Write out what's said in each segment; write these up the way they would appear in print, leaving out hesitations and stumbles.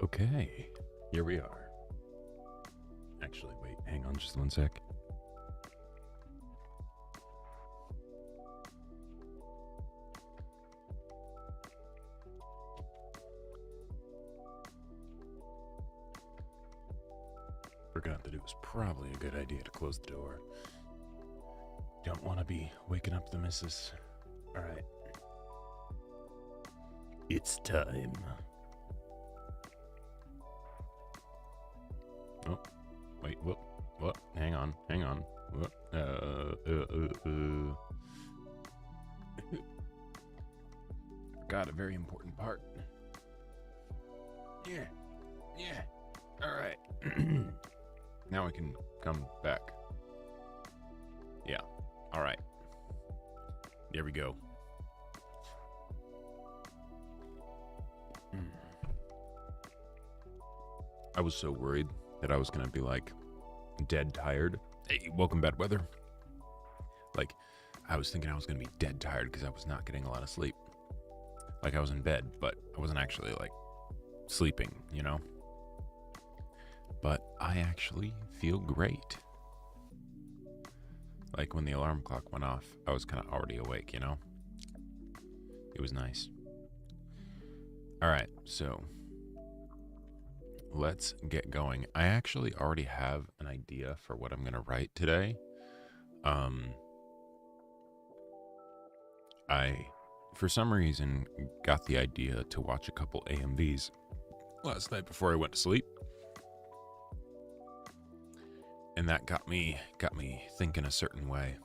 Okay, here we are. Actually, wait, hang on just one sec. Forgot that it was probably a good idea to close the door. Don't want to be waking up the missus. All right. It's time. Oh, wait, what? Hang on. What? Forgot a very important part. Yeah. All right. Now I can come back. Yeah. All right. There we go. I was so worried that I was gonna be like dead tired. Hey, welcome bad weather. Like, I was thinking I was gonna be dead tired because I was not getting a lot of sleep. Like, I was in bed, but I wasn't actually like sleeping, you know? But I actually feel great. Like, when the alarm clock went off, I was kind of already awake, you know? It was nice. All right, so let's get going. I actually already have an idea for what I'm gonna write today. I, for some reason, got the idea to watch a couple AMVs last night before I went to sleep. And that got me thinking a certain way.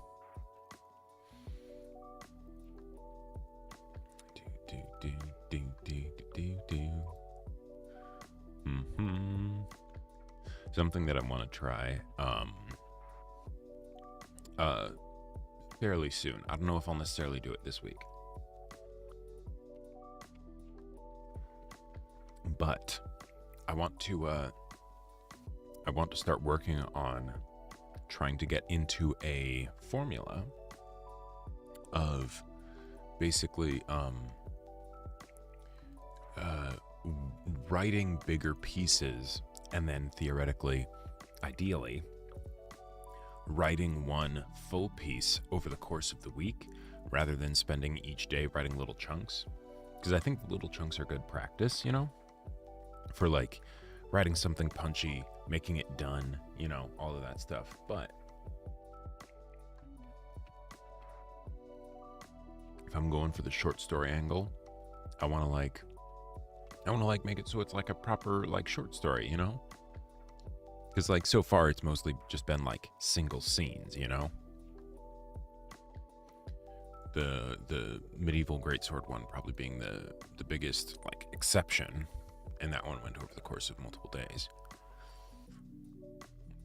Something that I want to try fairly soon. I don't know if I'll necessarily do it this week, but I want to start working on trying to get into a formula of basically writing bigger pieces and then theoretically, ideally, writing one full piece over the course of the week rather than spending each day writing little chunks. Because I think little chunks are good practice, you know, for like writing something punchy, making it done, you know, all of that stuff. But if I'm going for the short story angle, I want to like make it so it's like a proper like short story, you know? Because like so far it's mostly just been like single scenes, you know? The medieval greatsword one probably being the biggest like exception, and that one went over the course of multiple days.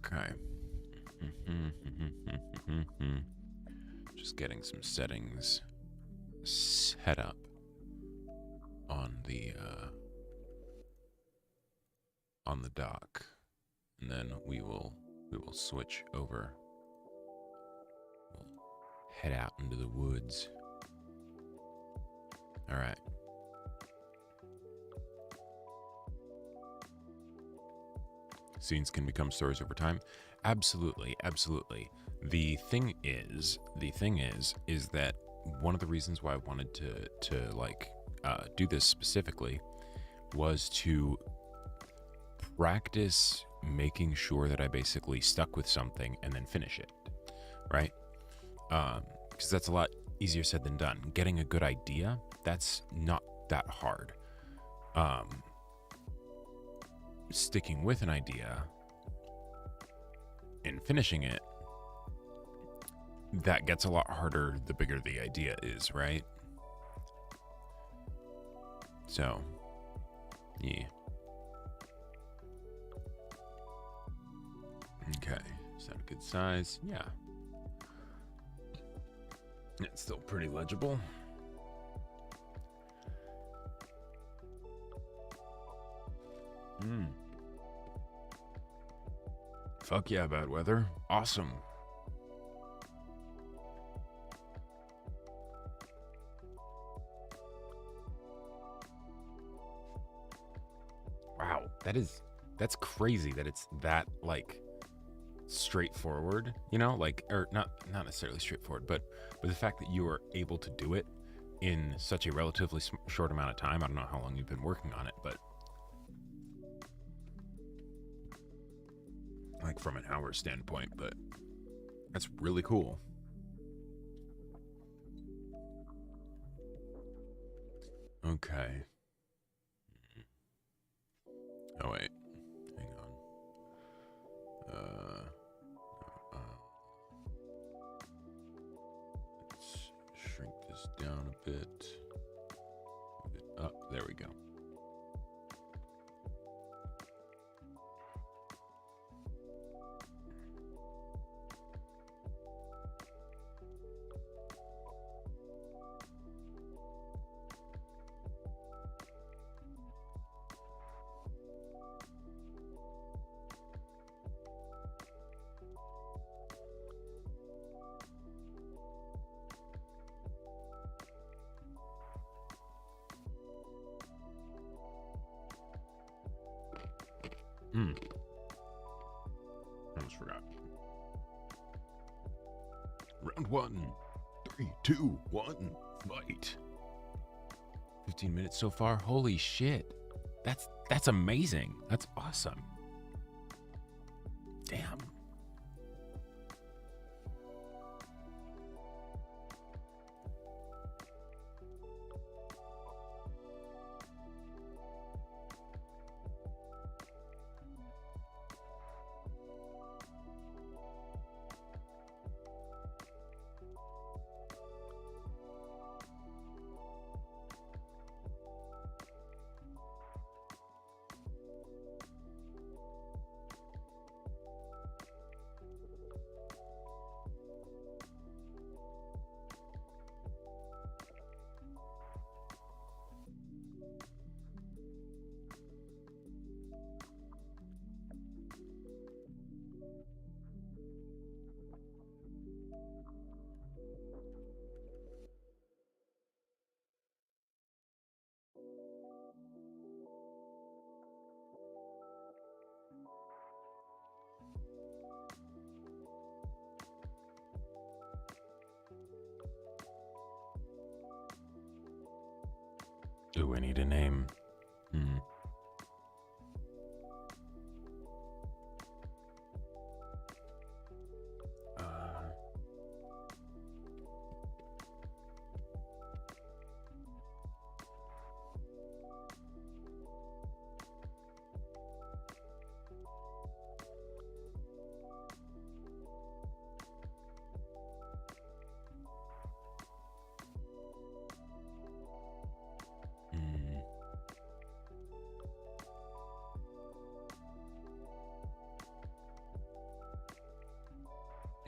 Okay. Just getting some settings set up on the dock, and then we will switch over. We'll head out into the woods. All right. Scenes can become stories over time. Absolutely. The thing is that one of the reasons why I wanted to like do this specifically was to practice making sure that I basically stuck with something and then finish it, right? Because that's a lot easier said than done. Getting a good idea, that's not that hard. Sticking with an idea and finishing it, that gets a lot harder the bigger the idea is, right? So, yeah. Okay, is that a good size? Yeah. It's still pretty legible. Fuck yeah, bad weather. Awesome. Wow. that's crazy that it's that like straightforward, you know, like, or not necessarily straightforward, but the fact that you are able to do it in such a relatively short amount of time. I don't know how long you've been working on it, but like from an hour standpoint, but that's really cool. Okay. Oh wait, hang on. Let's shrink this down a bit. Move it up. There we go. Almost forgot. Round 1. 3, 2, 1, fight. 15 minutes so far. Holy shit. That's amazing. That's awesome. Damn. Ooh, I need a name.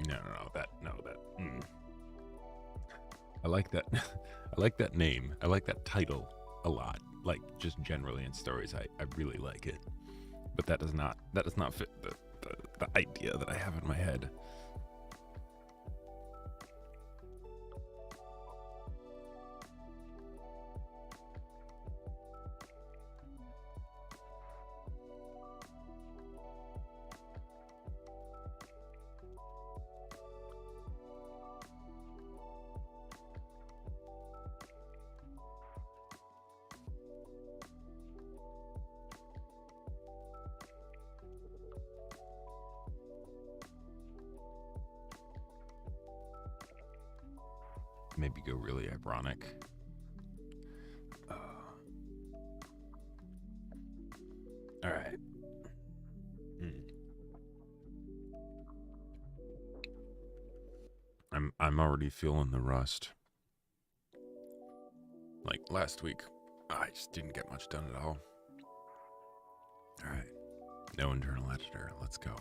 No. I like that. I like that name. I like that title a lot. Like just generally in stories, I really like it. But that does not fit the idea that I have in my head. Maybe go really ironic. All right. I'm already feeling the rust. Like last week, I just didn't get much done at all. All right. No internal editor. Let's go.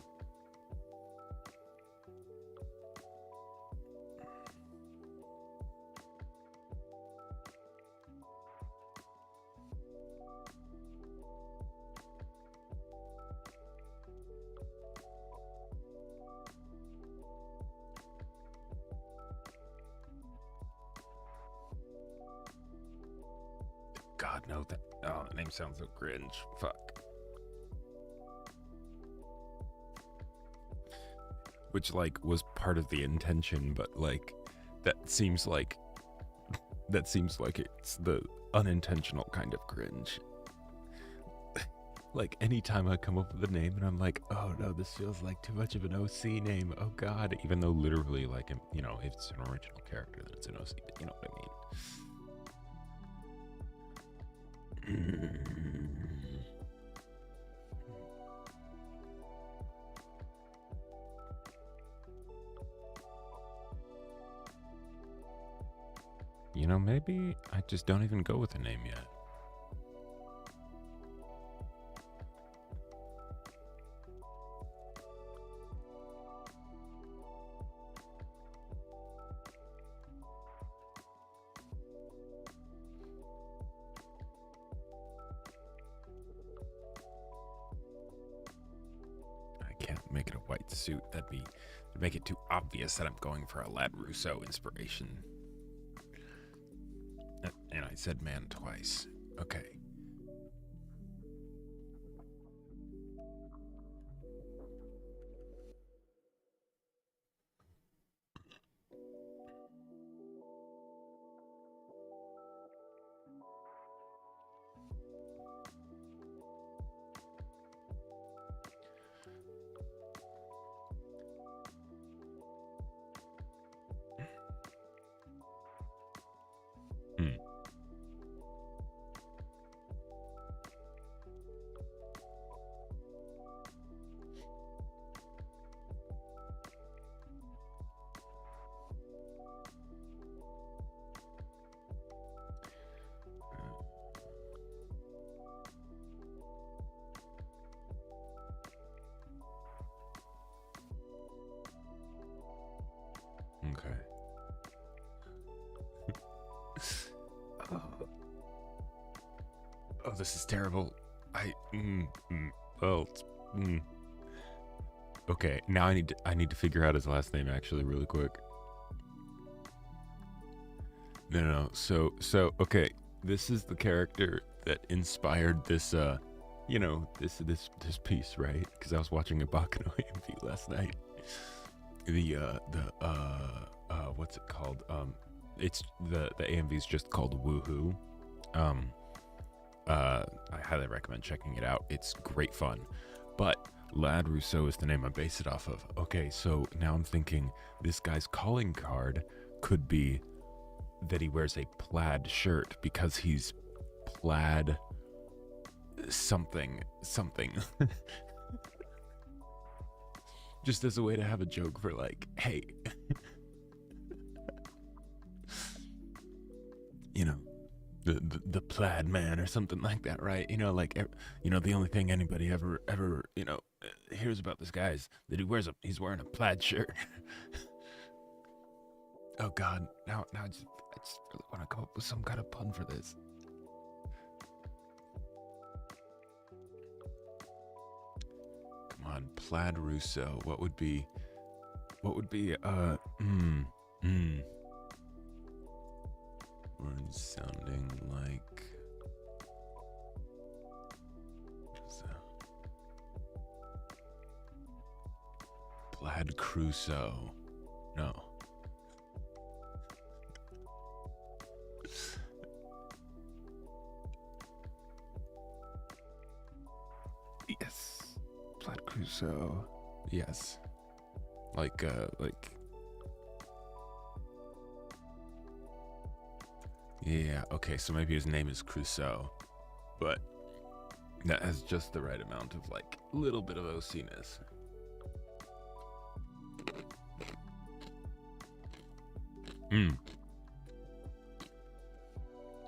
God, no, that name sounds so cringe. Fuck. which like was part of the intention, but like that seems like it's the unintentional kind of cringe. Like anytime I come up with a name and I'm like, oh no, this feels like too much of an OC name. Oh god, even though literally like, you know, if it's an original character, then it's an OC. But you know what I mean? You know, maybe I just don't even go with a name yet. I can't make it a white suit. That'd make it too obvious that I'm going for a Lad Rousseau inspiration. And I said man twice. Okay. Okay. Oh, this is terrible. Okay, now I need to figure out his last name actually really quick. No. So okay, this is the character that inspired this you know, this piece, right? Because I was watching a Bakano AMV last night. What's it called? It's the AMV is just called Woohoo. I highly recommend checking it out. It's great fun. But Lad Rousseau is the name I base it off of. Okay, so now I'm thinking this guy's calling card could be that he wears a plaid shirt because he's plaid something. Just as a way to have a joke for like, hey, you know, the plaid man or something like that, right? You know, like, you know, the only thing anybody ever, you know, hears about this guy is that he's wearing a plaid shirt. Oh God, now I just really want to come up with some kind of pun for this. Come on, plaid Rousseau. What would be words sounding like plaid Crusoe. No. Yes. Plaid Crusoe. Yes. Like yeah, okay, so maybe his name is Crusoe, but that has just the right amount of like little bit of OC-ness.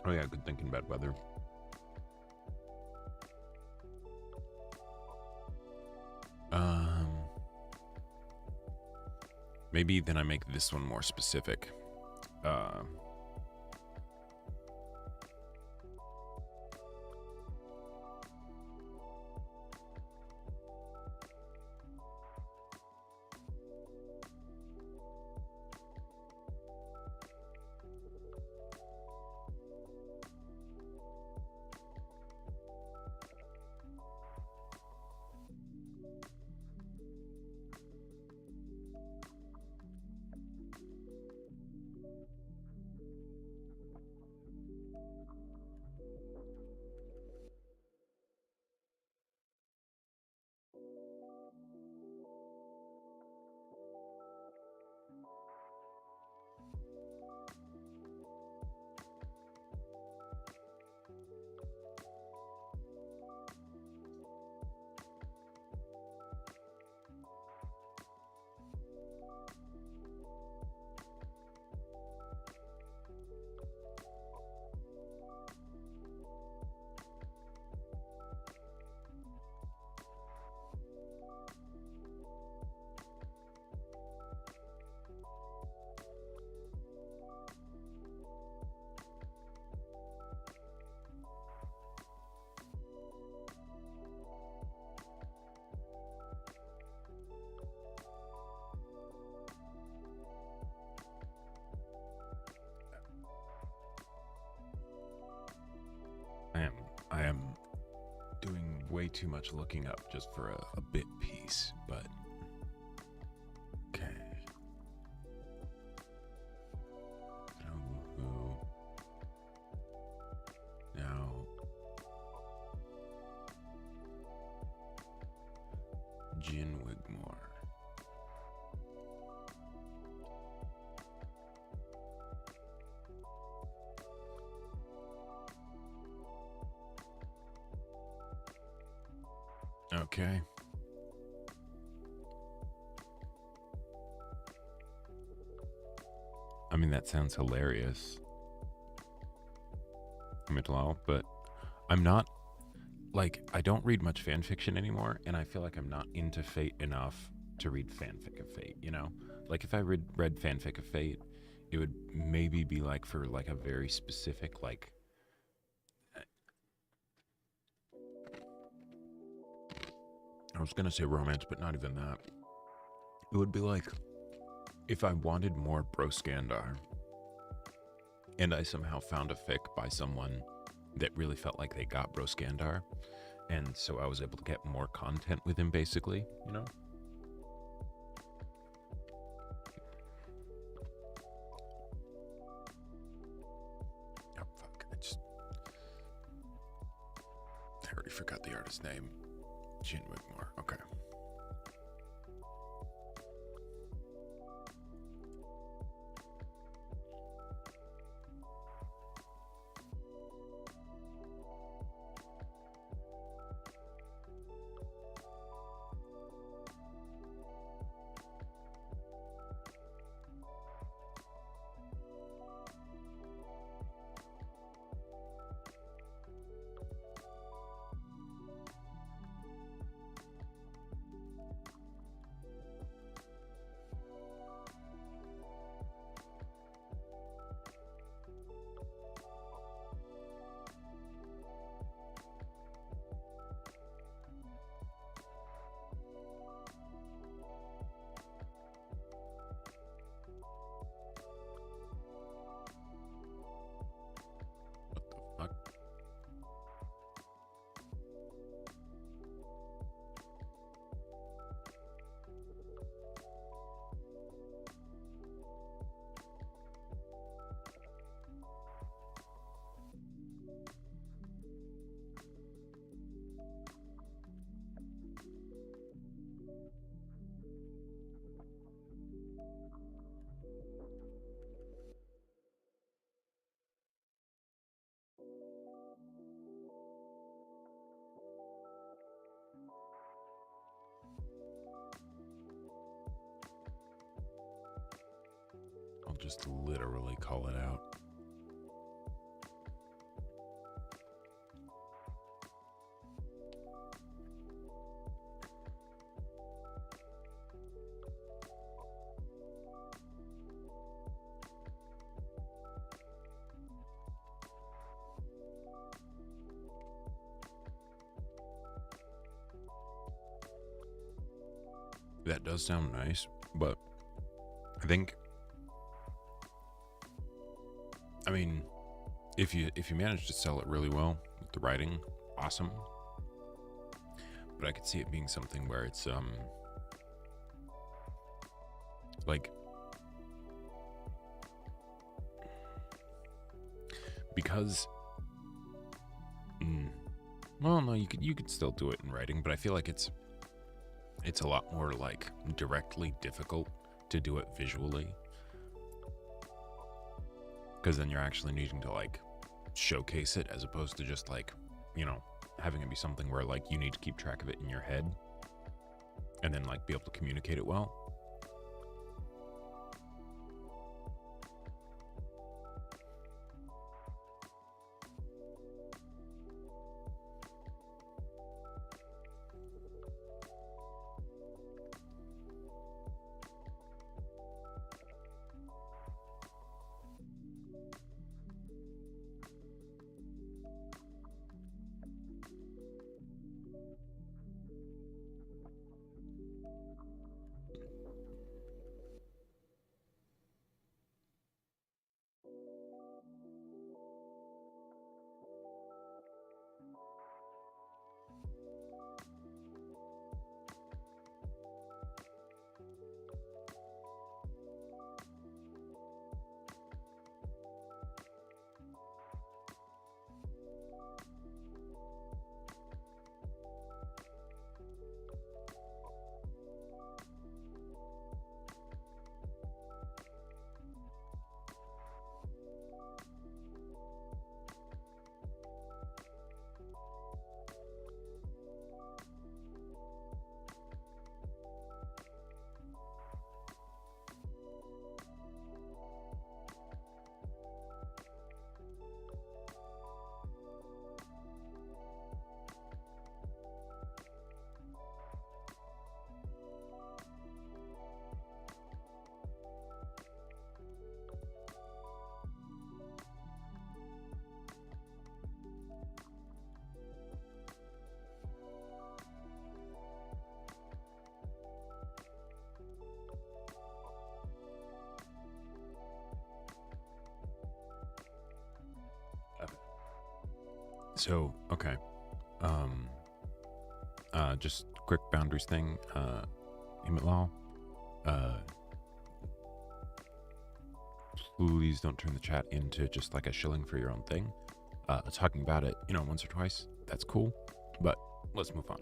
Oh yeah, good thinking about weather. Maybe then I make this one more specific. I am doing way too much looking up just for a bit piece, but okay. Oh, now Jin Wigmore. Okay. I mean, that sounds hilarious. But I'm not, like, I don't read much fan fiction anymore, and I feel like I'm not into Fate enough to read fanfic of Fate, you know? Like, if I read fanfic of Fate, it would maybe be, like, for, like, a very specific, like, I was gonna say romance, but not even that. It would be like if I wanted more Broskandar and I somehow found a fic by someone that really felt like they got Broskandar, and so I was able to get more content with him, basically, you know? Oh, fuck. I already forgot the artist's name. Jin Wigmore. Okay. What the fuck? I'll just literally call it out. That does sound nice, but I think, I mean, if you manage to sell it really well with the writing, awesome. But I could see it being something where it's like, because well, no, you could still do it in writing, but I feel like it's a lot more like directly difficult to do it visually, because then you're actually needing to like showcase it as opposed to just like, you know, having it be something where like you need to keep track of it in your head and then like be able to communicate it well. So, okay. Um, just quick boundaries thing. Emmett Law, uh, please don't turn the chat into just like a shilling for your own thing. Talking about it, once or twice, that's cool. But let's move on.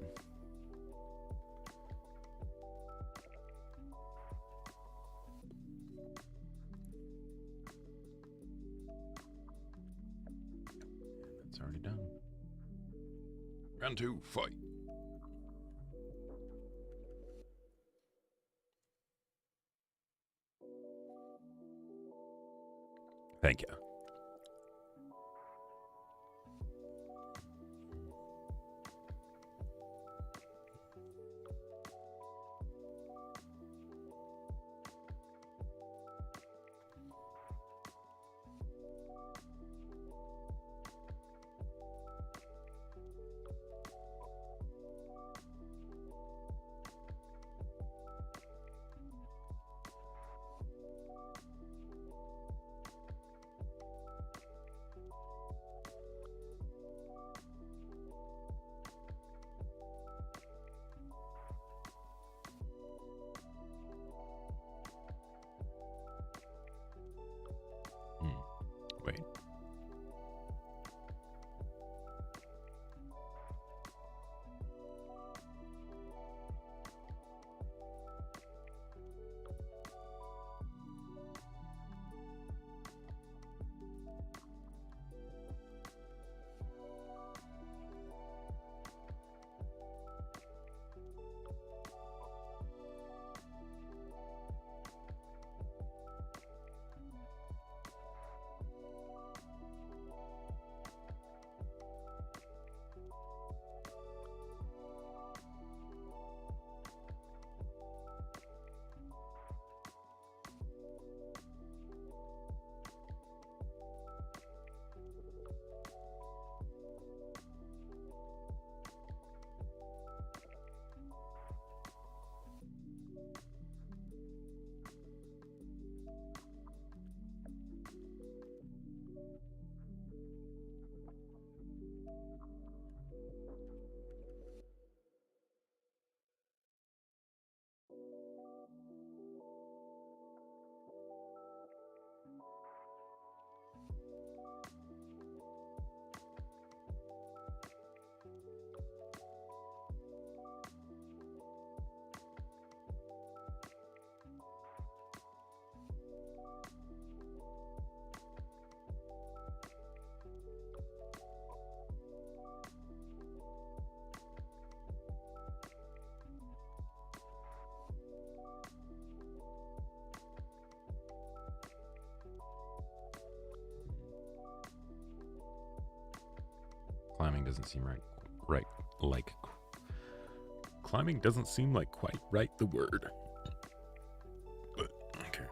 That's already done. Round 2, fight. Thank you. Wait. Climbing doesn't seem climbing doesn't seem like quite right the word. But okay.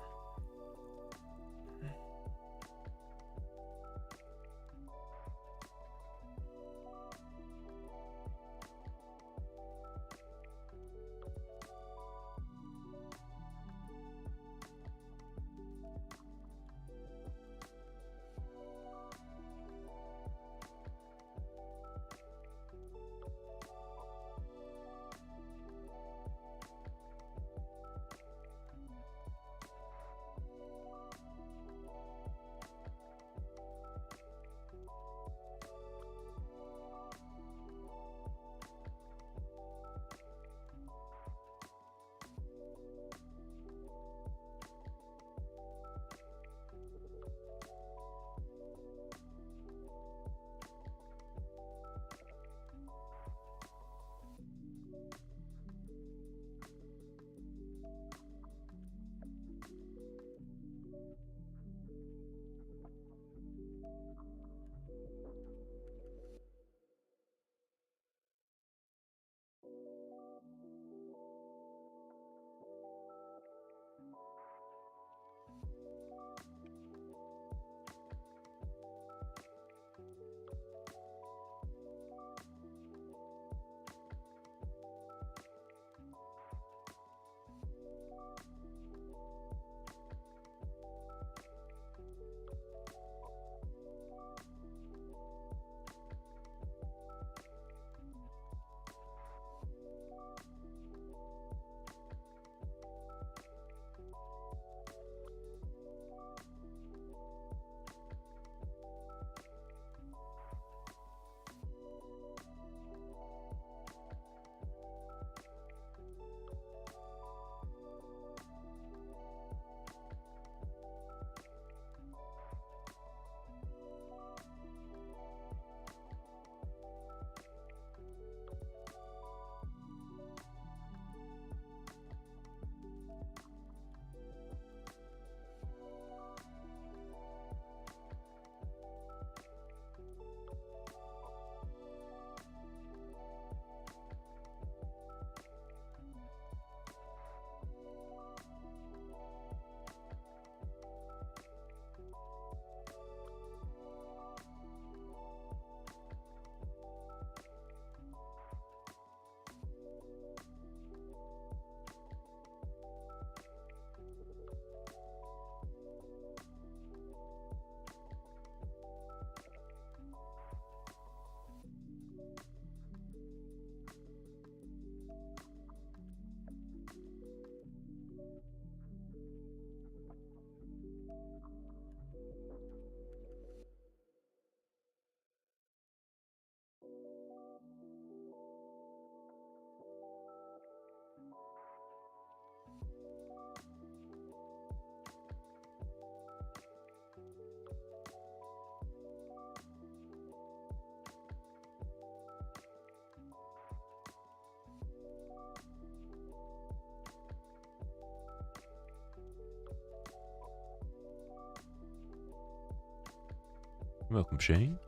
Welcome, Shane.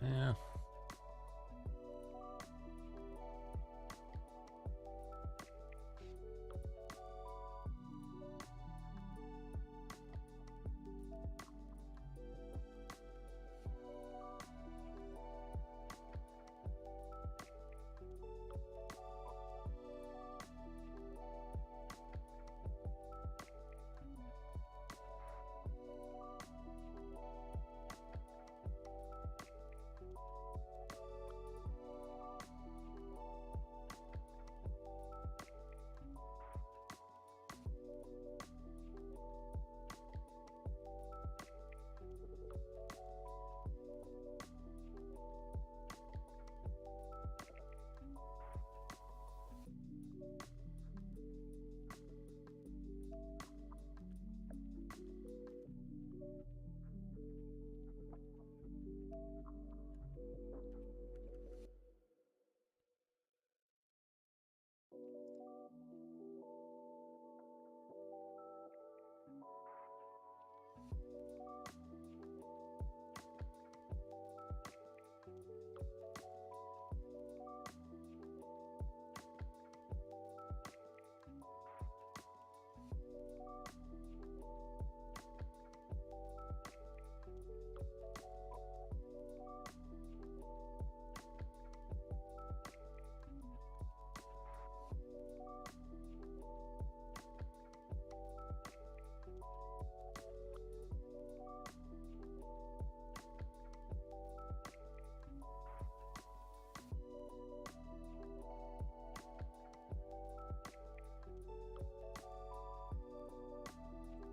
Yeah.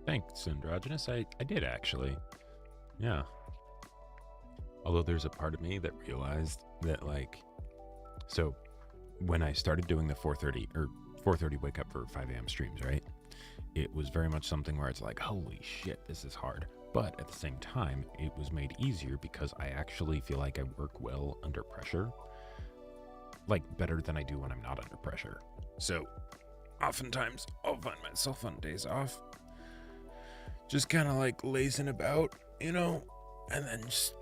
Thanks, Androgynous. I did actually. Yeah. Although there's a part of me that realized that, like, so when I started doing the 4:30 wake up for 5 a.m. streams, right? It was very much something where it's like, holy shit, this is hard. But at the same time, it was made easier because I actually feel like I work well under pressure. Like, better than I do when I'm not under pressure. So, oftentimes, I'll find myself on days off just kind of like lazing about, you know, and then just,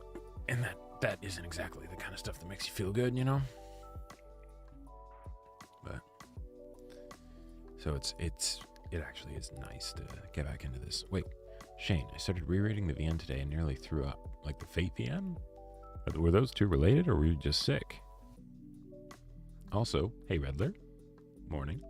and that isn't exactly the kind of stuff that makes you feel good, you know? But, so it actually is nice to get back into this. Wait, Shane, I started rereading the VN today and nearly threw up. Like the Fate VN? Were those two related, or were you just sick? Also, hey Redler, morning.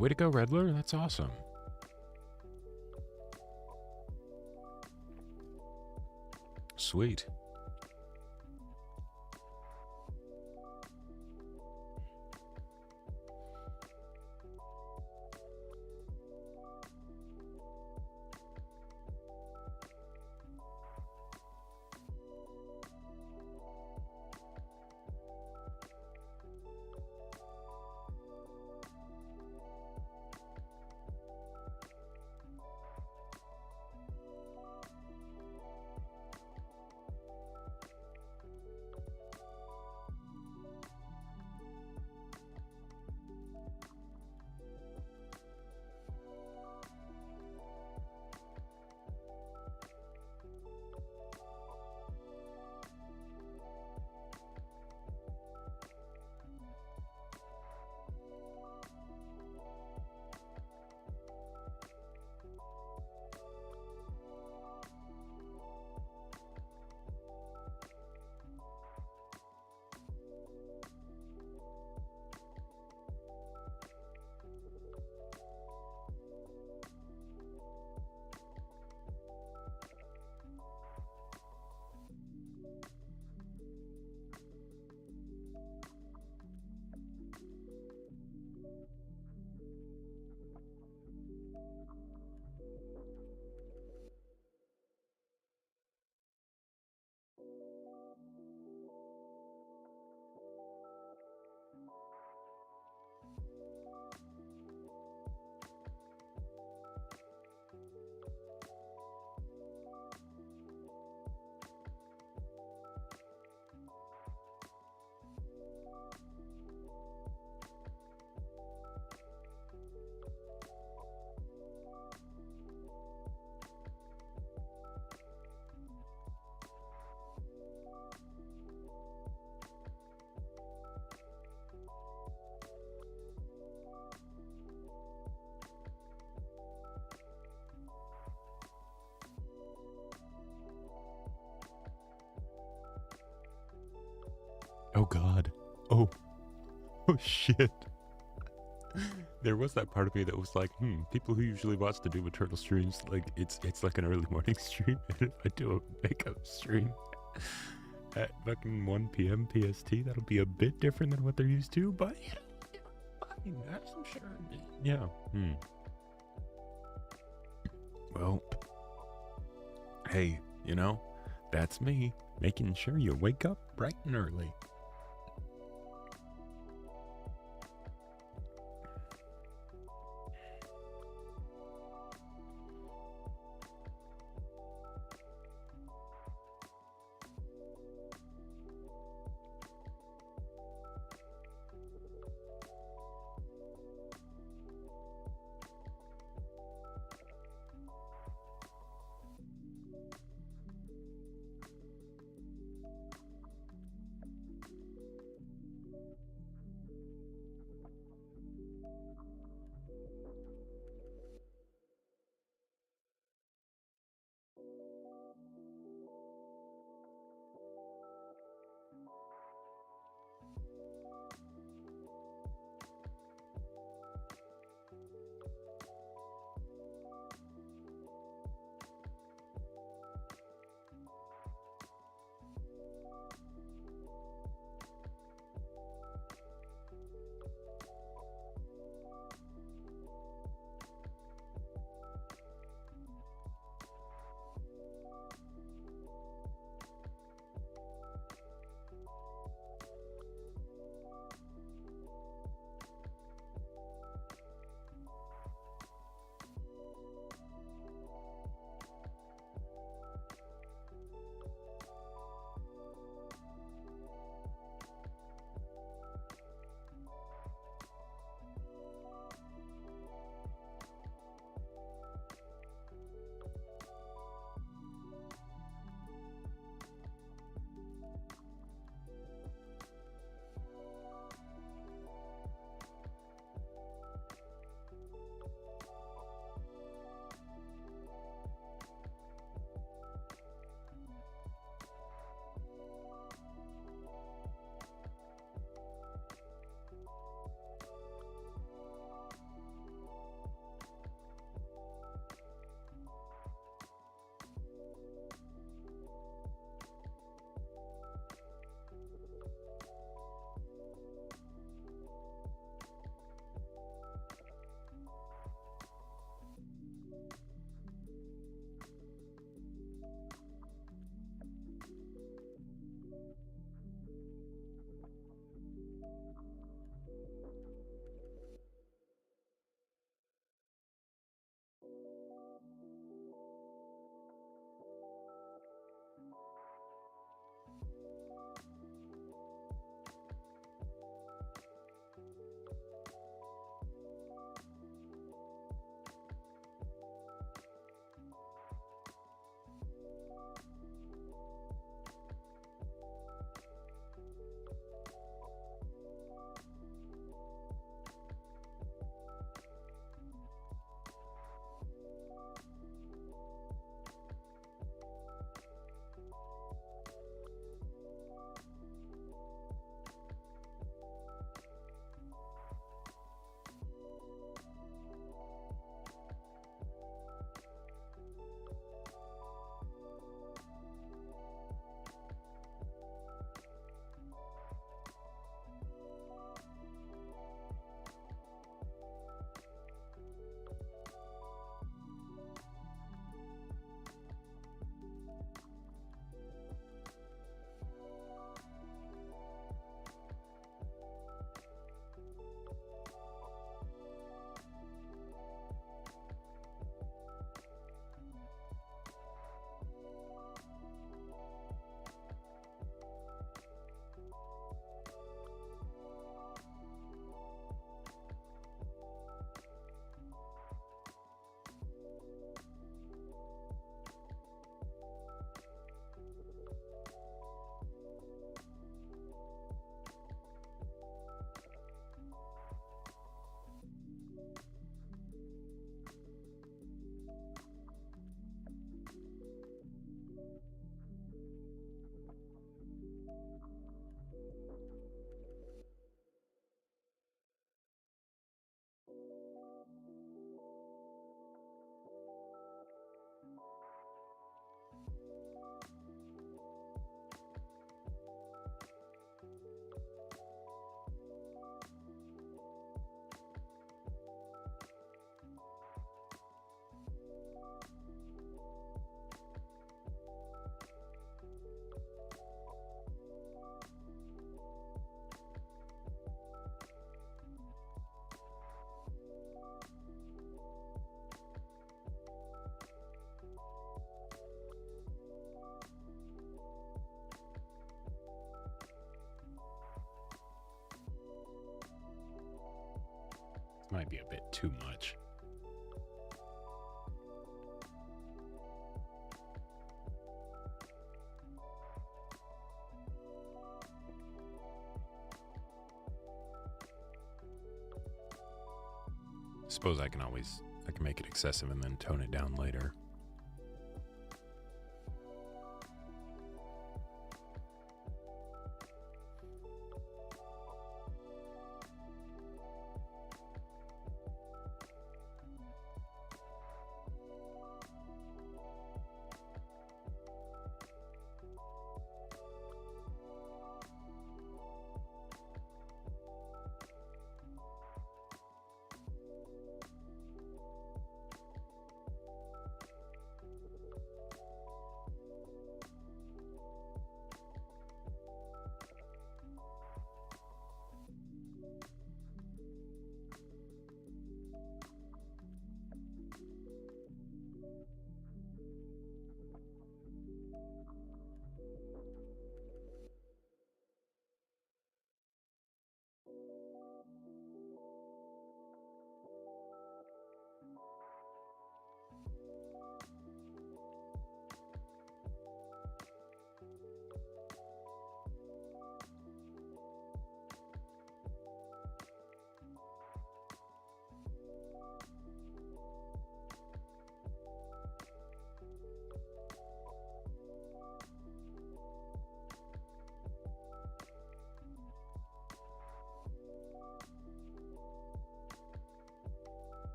way to go, Redler. That's awesome. Sweet. Oh God. Oh. Oh shit. There was that part of me that was like, people who usually watch the Doom Eternal streams, like it's like an early morning stream, and if I do a makeup stream at fucking 1 p.m. PST, that'll be a bit different than what they're used to, but I mean, that's I'm sure. Yeah. Well, hey, you know, that's me, making sure you wake up bright and early. Might be a bit too much. Suppose I can make it excessive and then tone it down later.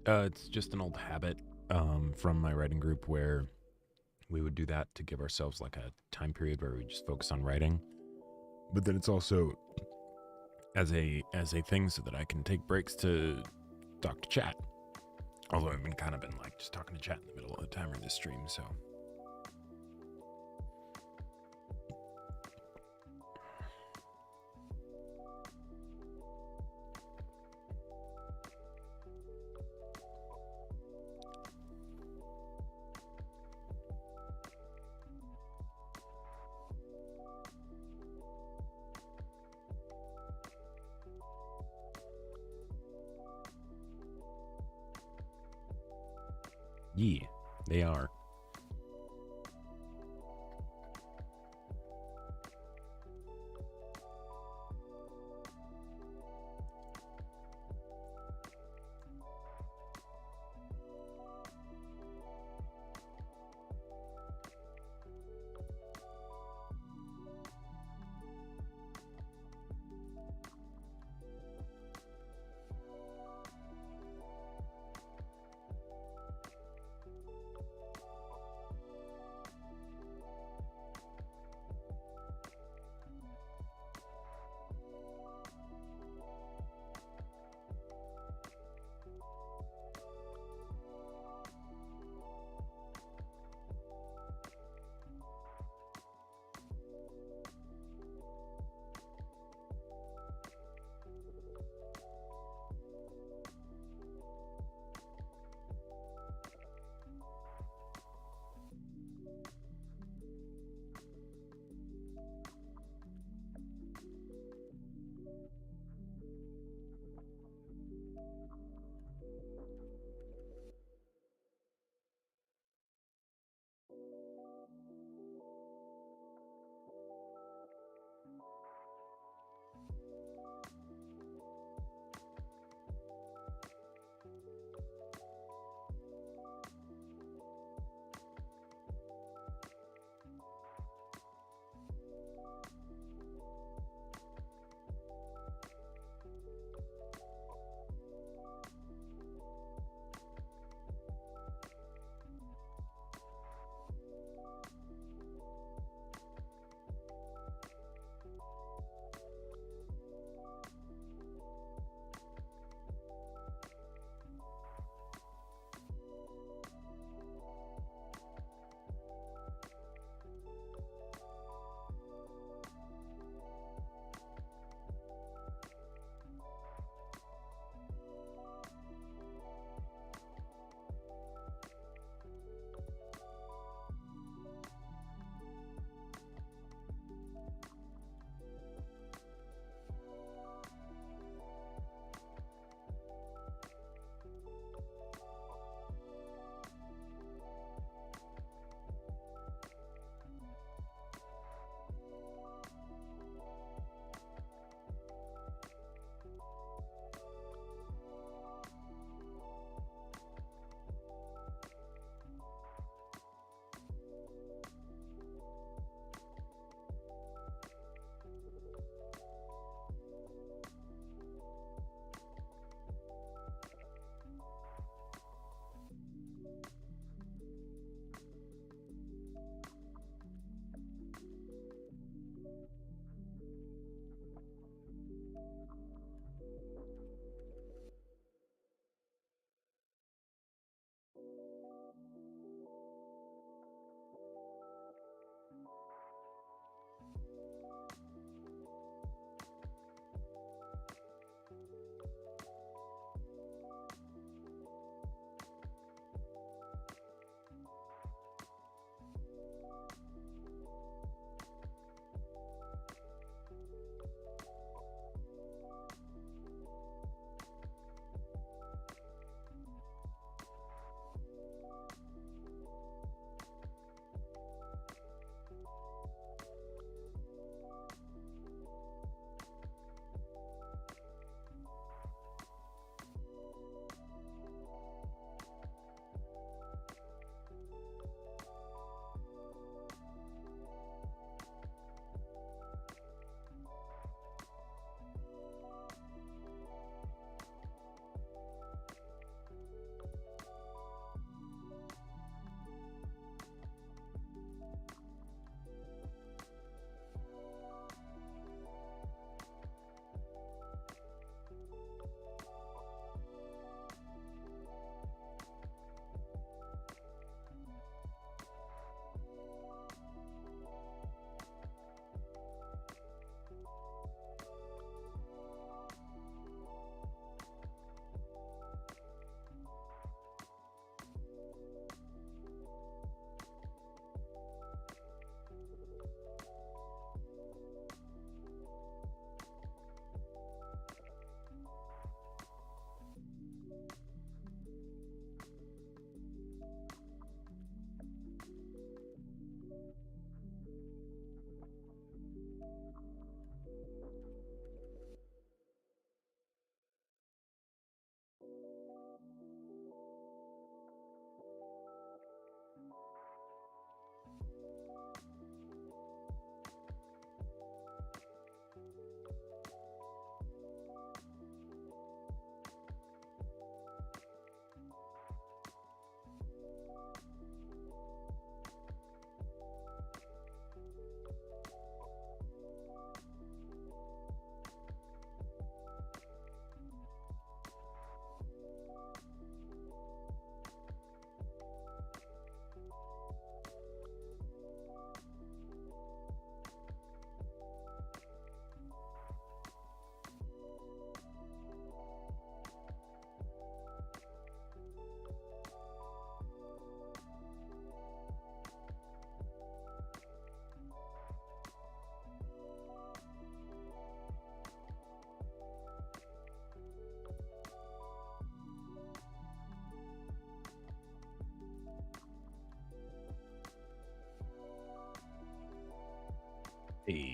It's just an old habit from my writing group where we would do that to give ourselves like a time period where we just focus on writing. But then it's also as a thing so that I can take breaks to talk to chat. Although I've been like just talking to chat in the middle of the timer of this stream, so. Yeah, they are.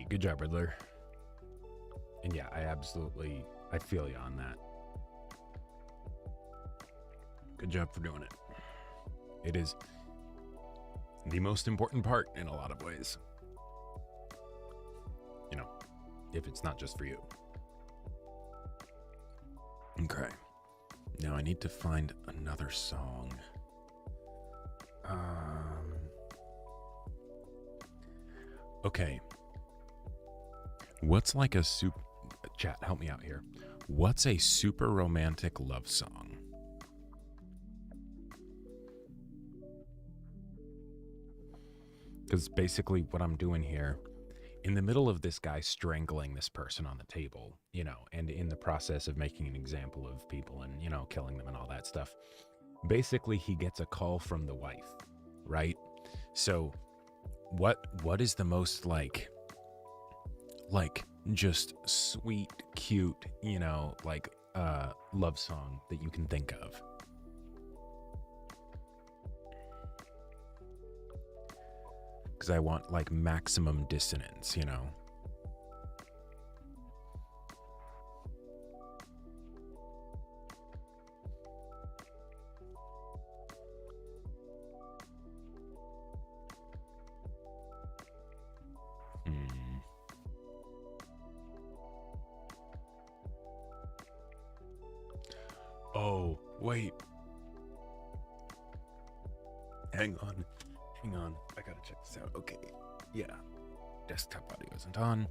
good job, Riddler. And yeah, I feel you on that. Good job for doing it. It is the most important part in a lot of ways. You know, if it's not just for you. Okay. Now I need to find another song. Okay. What's like a super... Chat, help me out here. What's a super romantic love song? Because basically what I'm doing here, in the middle of this guy strangling this person on the table, you know, and in the process of making an example of people and, you know, killing them and all that stuff, basically he gets a call from the wife, right? So what is the most like just sweet, cute, you know, like love song that you can think of? Because I want like maximum dissonance, you know. Oh, wait. Hang on. I gotta check this out. Okay. Yeah. Desktop audio isn't on.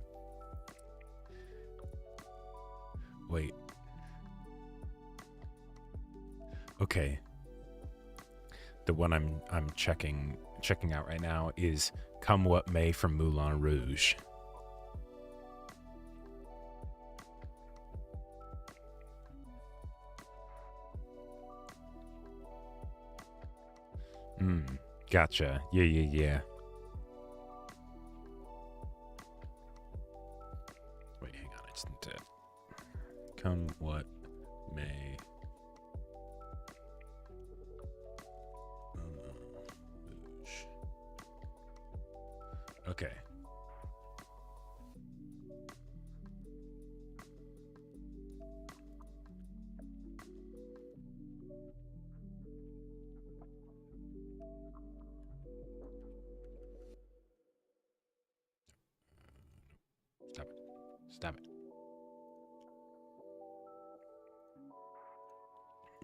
Wait. Okay. The one I'm checking out right now is Come What May from Moulin Rouge. Gotcha. Yeah. Wait, hang on. I just need to... Come what may... Rouge. Okay. Stop it.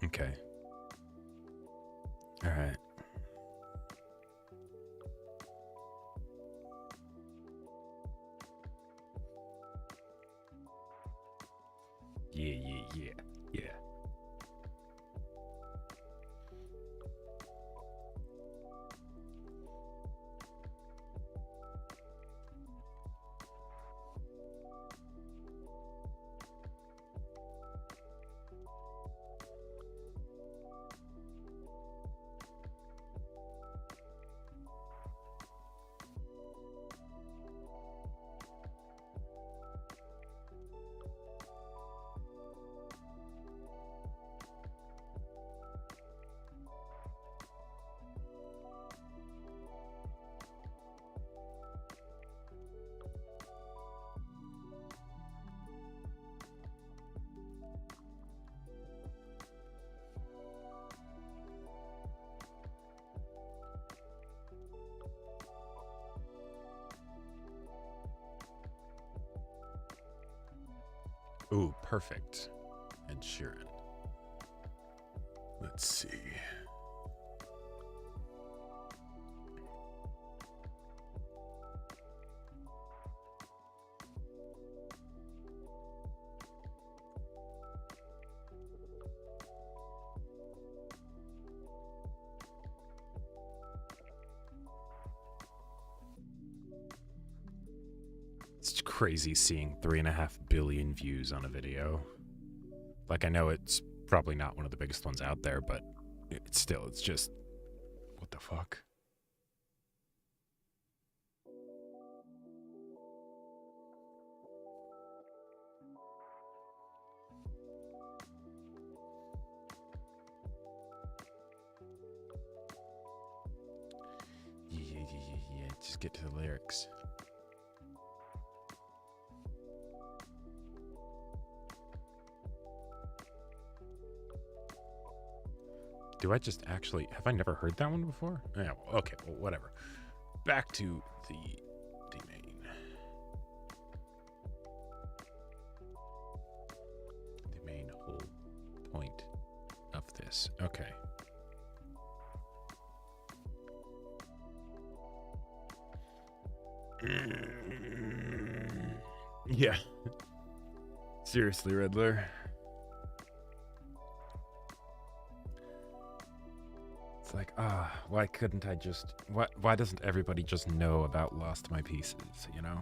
Okay. All right. Yeah. Ooh, perfect. Ed Sheeran. Let's see. It's crazy seeing 3.5 billion views on a video. Like, I know it's probably not one of the biggest ones out there, but it's just, what the fuck? Yeah. Just get to the lyrics. Do I just actually... Have I never heard that one before? Yeah, well, okay, well, whatever. Back to the main. The main whole point of this. Okay. Yeah. Seriously, Riddler. It's like, why couldn't I just... Why doesn't everybody just know about Lost My Pieces, you know?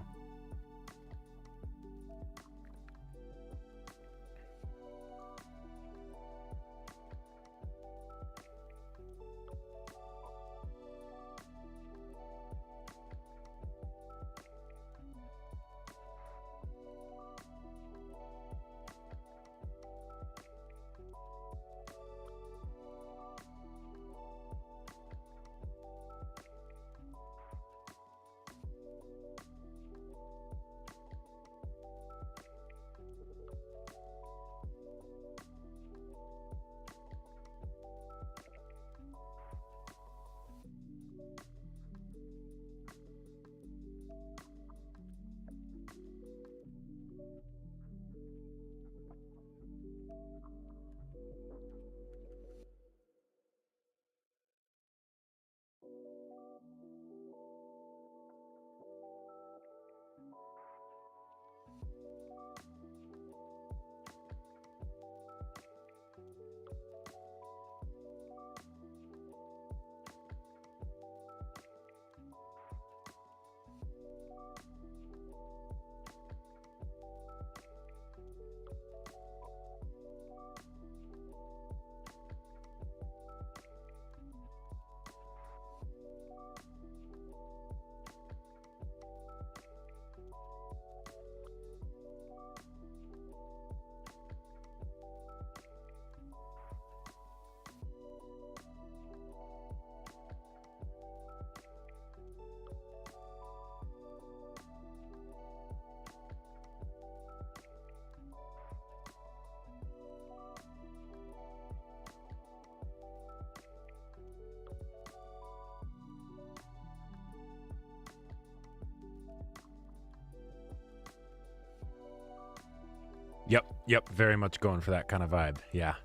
Yep, very much going for that kind of vibe. Yeah.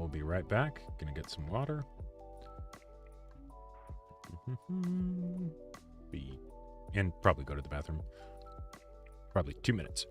we'll be right back. Gonna get some water. And probably go to the bathroom. Probably 2 minutes.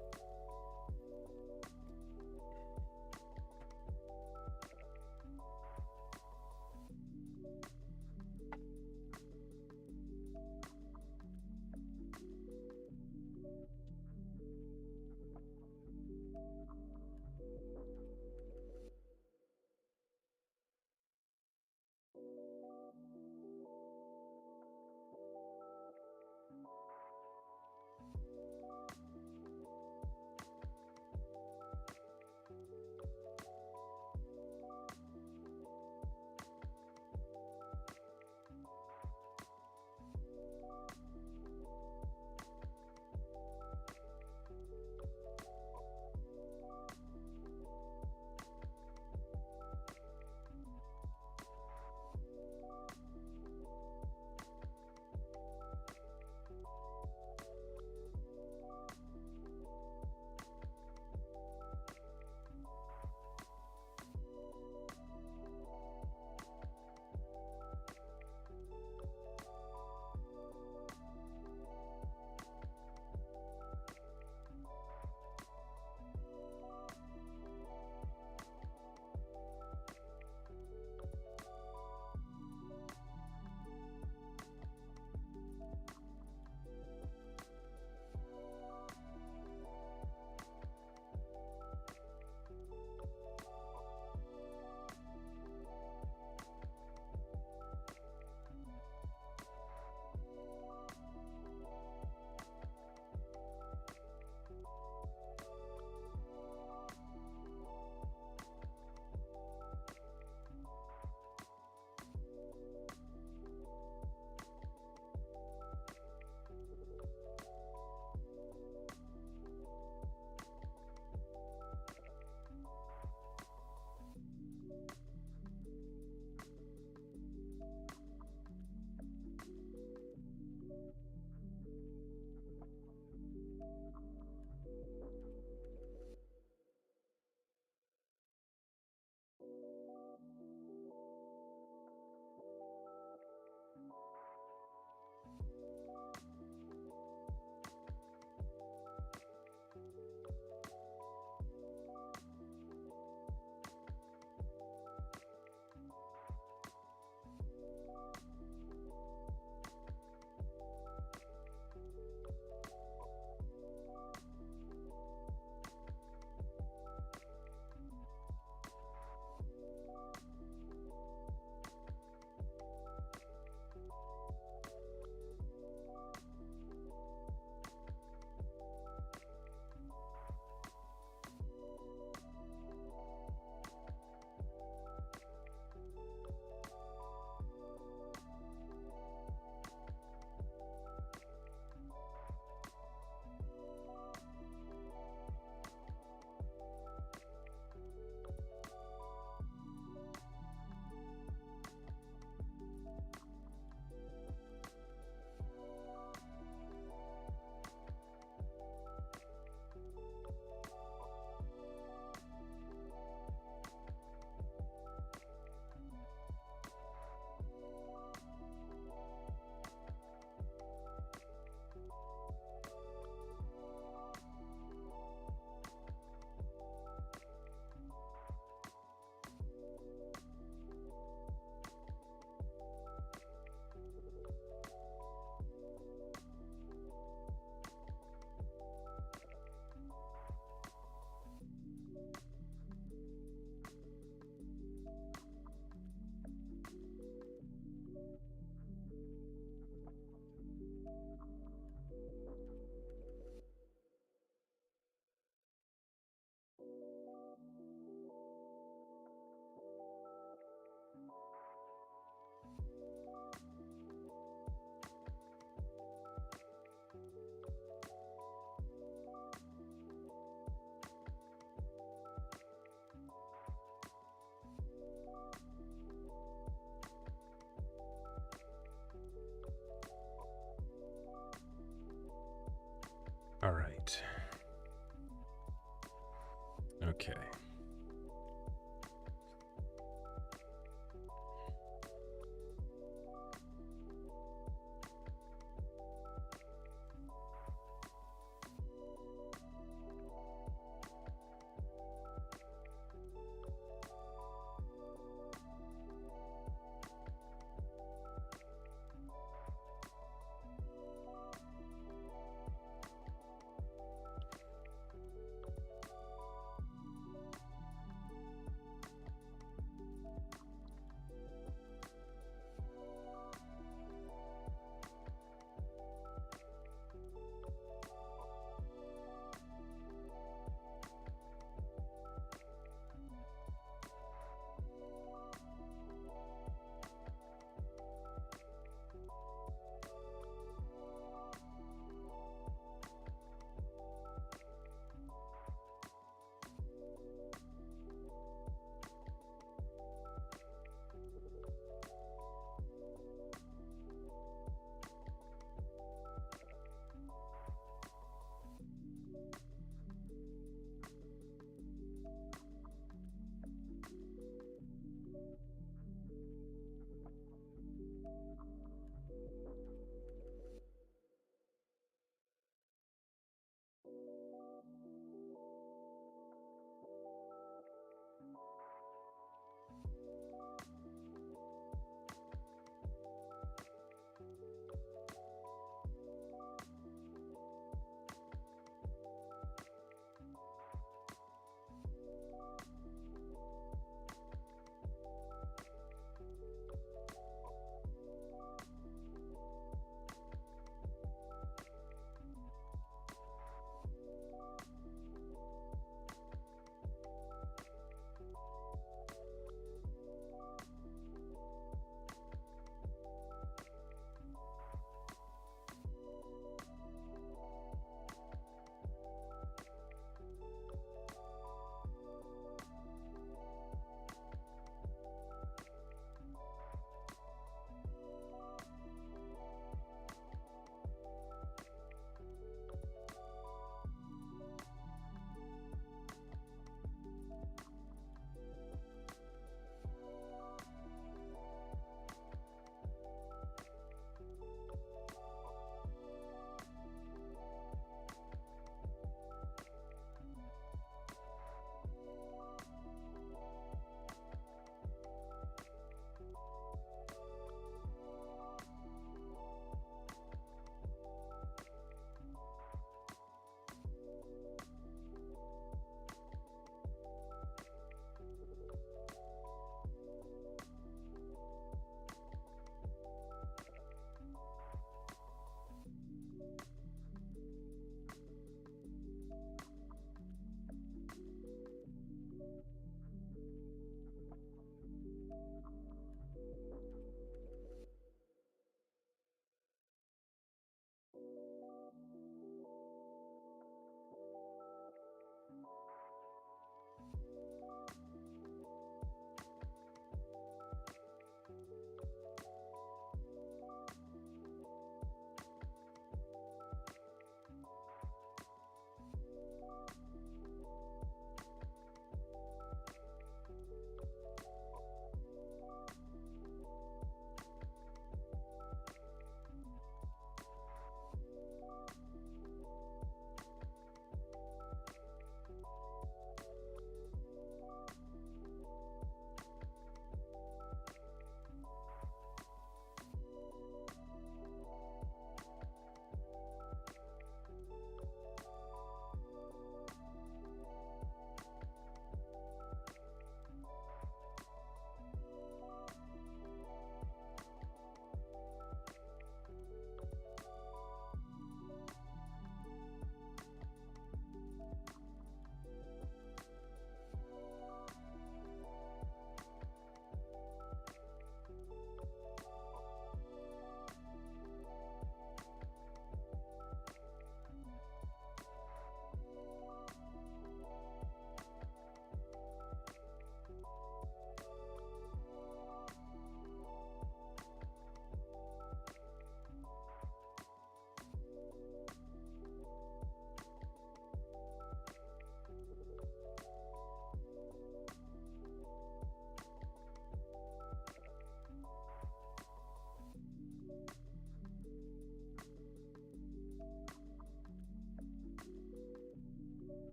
All right. Okay.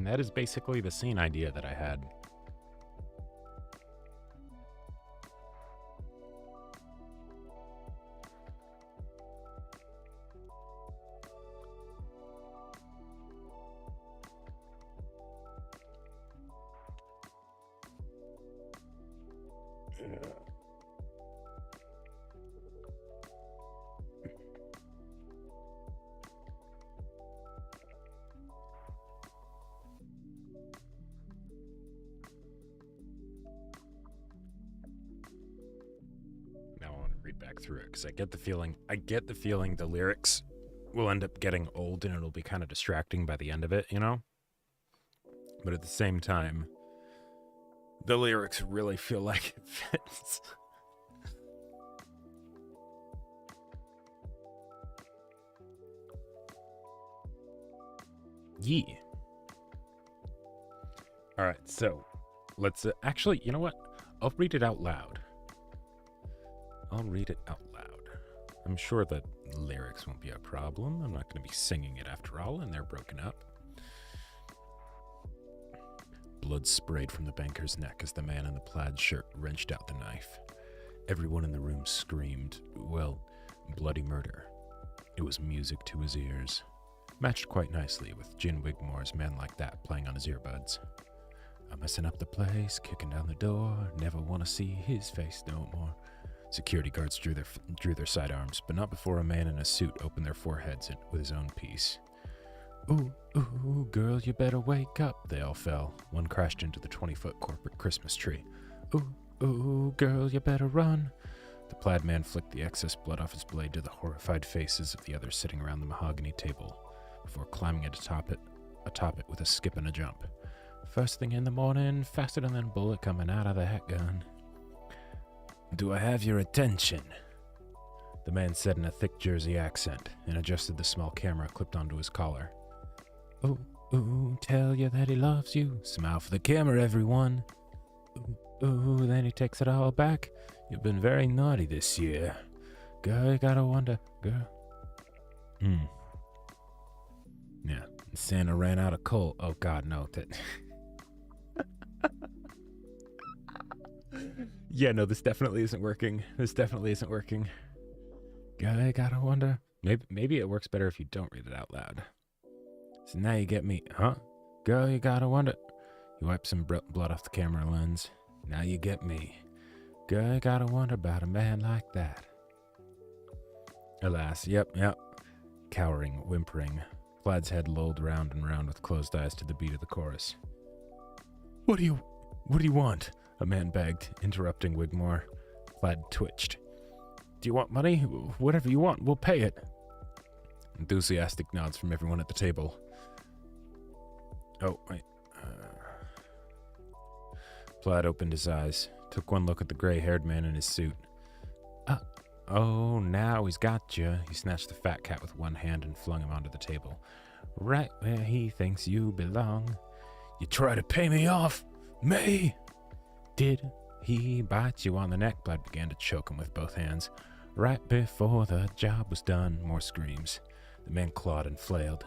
And that is basically the scene idea that I had. Now I want to read back through it because I get the feeling the lyrics will end up getting old and it'll be kind of distracting by the end of it, you know? But at the same time, the lyrics really feel like it fits. Yeah. All right, so let's actually, you know what? I'll read it out loud. I'm sure that lyrics won't be a problem. I'm not going to be singing it after all, and they're broken up. Blood sprayed from the banker's neck as the man in the plaid shirt wrenched out the knife. Everyone in the room screamed, well, bloody murder. It was music to his ears. Matched quite nicely with Jin Wigmore's Man Like That playing on his earbuds. I'm messing up the place, kicking down the door, never want to see his face no more. Security guards drew their sidearms, but not before a man in a suit opened their foreheads with his own piece. Ooh, ooh, girl, you better wake up, they all fell. One crashed into the 20-foot corporate Christmas tree. Ooh, ooh, girl, you better run. The plaid man flicked the excess blood off his blade to the horrified faces of the others sitting around the mahogany table, before climbing atop it with a skip and a jump. First thing in the morning, faster than a bullet coming out of that gun. Do I have your attention? The man said in a thick Jersey accent and adjusted the small camera clipped onto his collar. Ooh, ooh, tell you that he loves you. Smile for the camera, everyone. Ooh, ooh, then he takes it all back. You've been very naughty this year. Girl, you gotta wonder, girl. Yeah, Santa ran out of coal. Oh, God, no. Yeah, no, this definitely isn't working. Girl, you gotta wonder. Maybe it works better if you don't read it out loud. So now you get me, huh? Girl, you gotta wonder. You wipe some blood off the camera lens. Now you get me. Girl, you gotta wonder about a man like that. Alas, yep. Cowering, whimpering. Plaid's head lolled round and round with closed eyes to the beat of the chorus. What do you want? A man begged, interrupting Wigmore. Plaid twitched. Do you want money? Whatever you want, we'll pay it. Enthusiastic nods from everyone at the table. Oh, wait. Plaid opened his eyes, took one look at the gray-haired man in his suit. Oh, now he's got you. He snatched the fat cat with one hand and flung him onto the table. Right where he thinks you belong. You try to pay me off? Me? Did he bite you on the neck? Plaid began to choke him with both hands. Right before the job was done, more screams. The man clawed and flailed.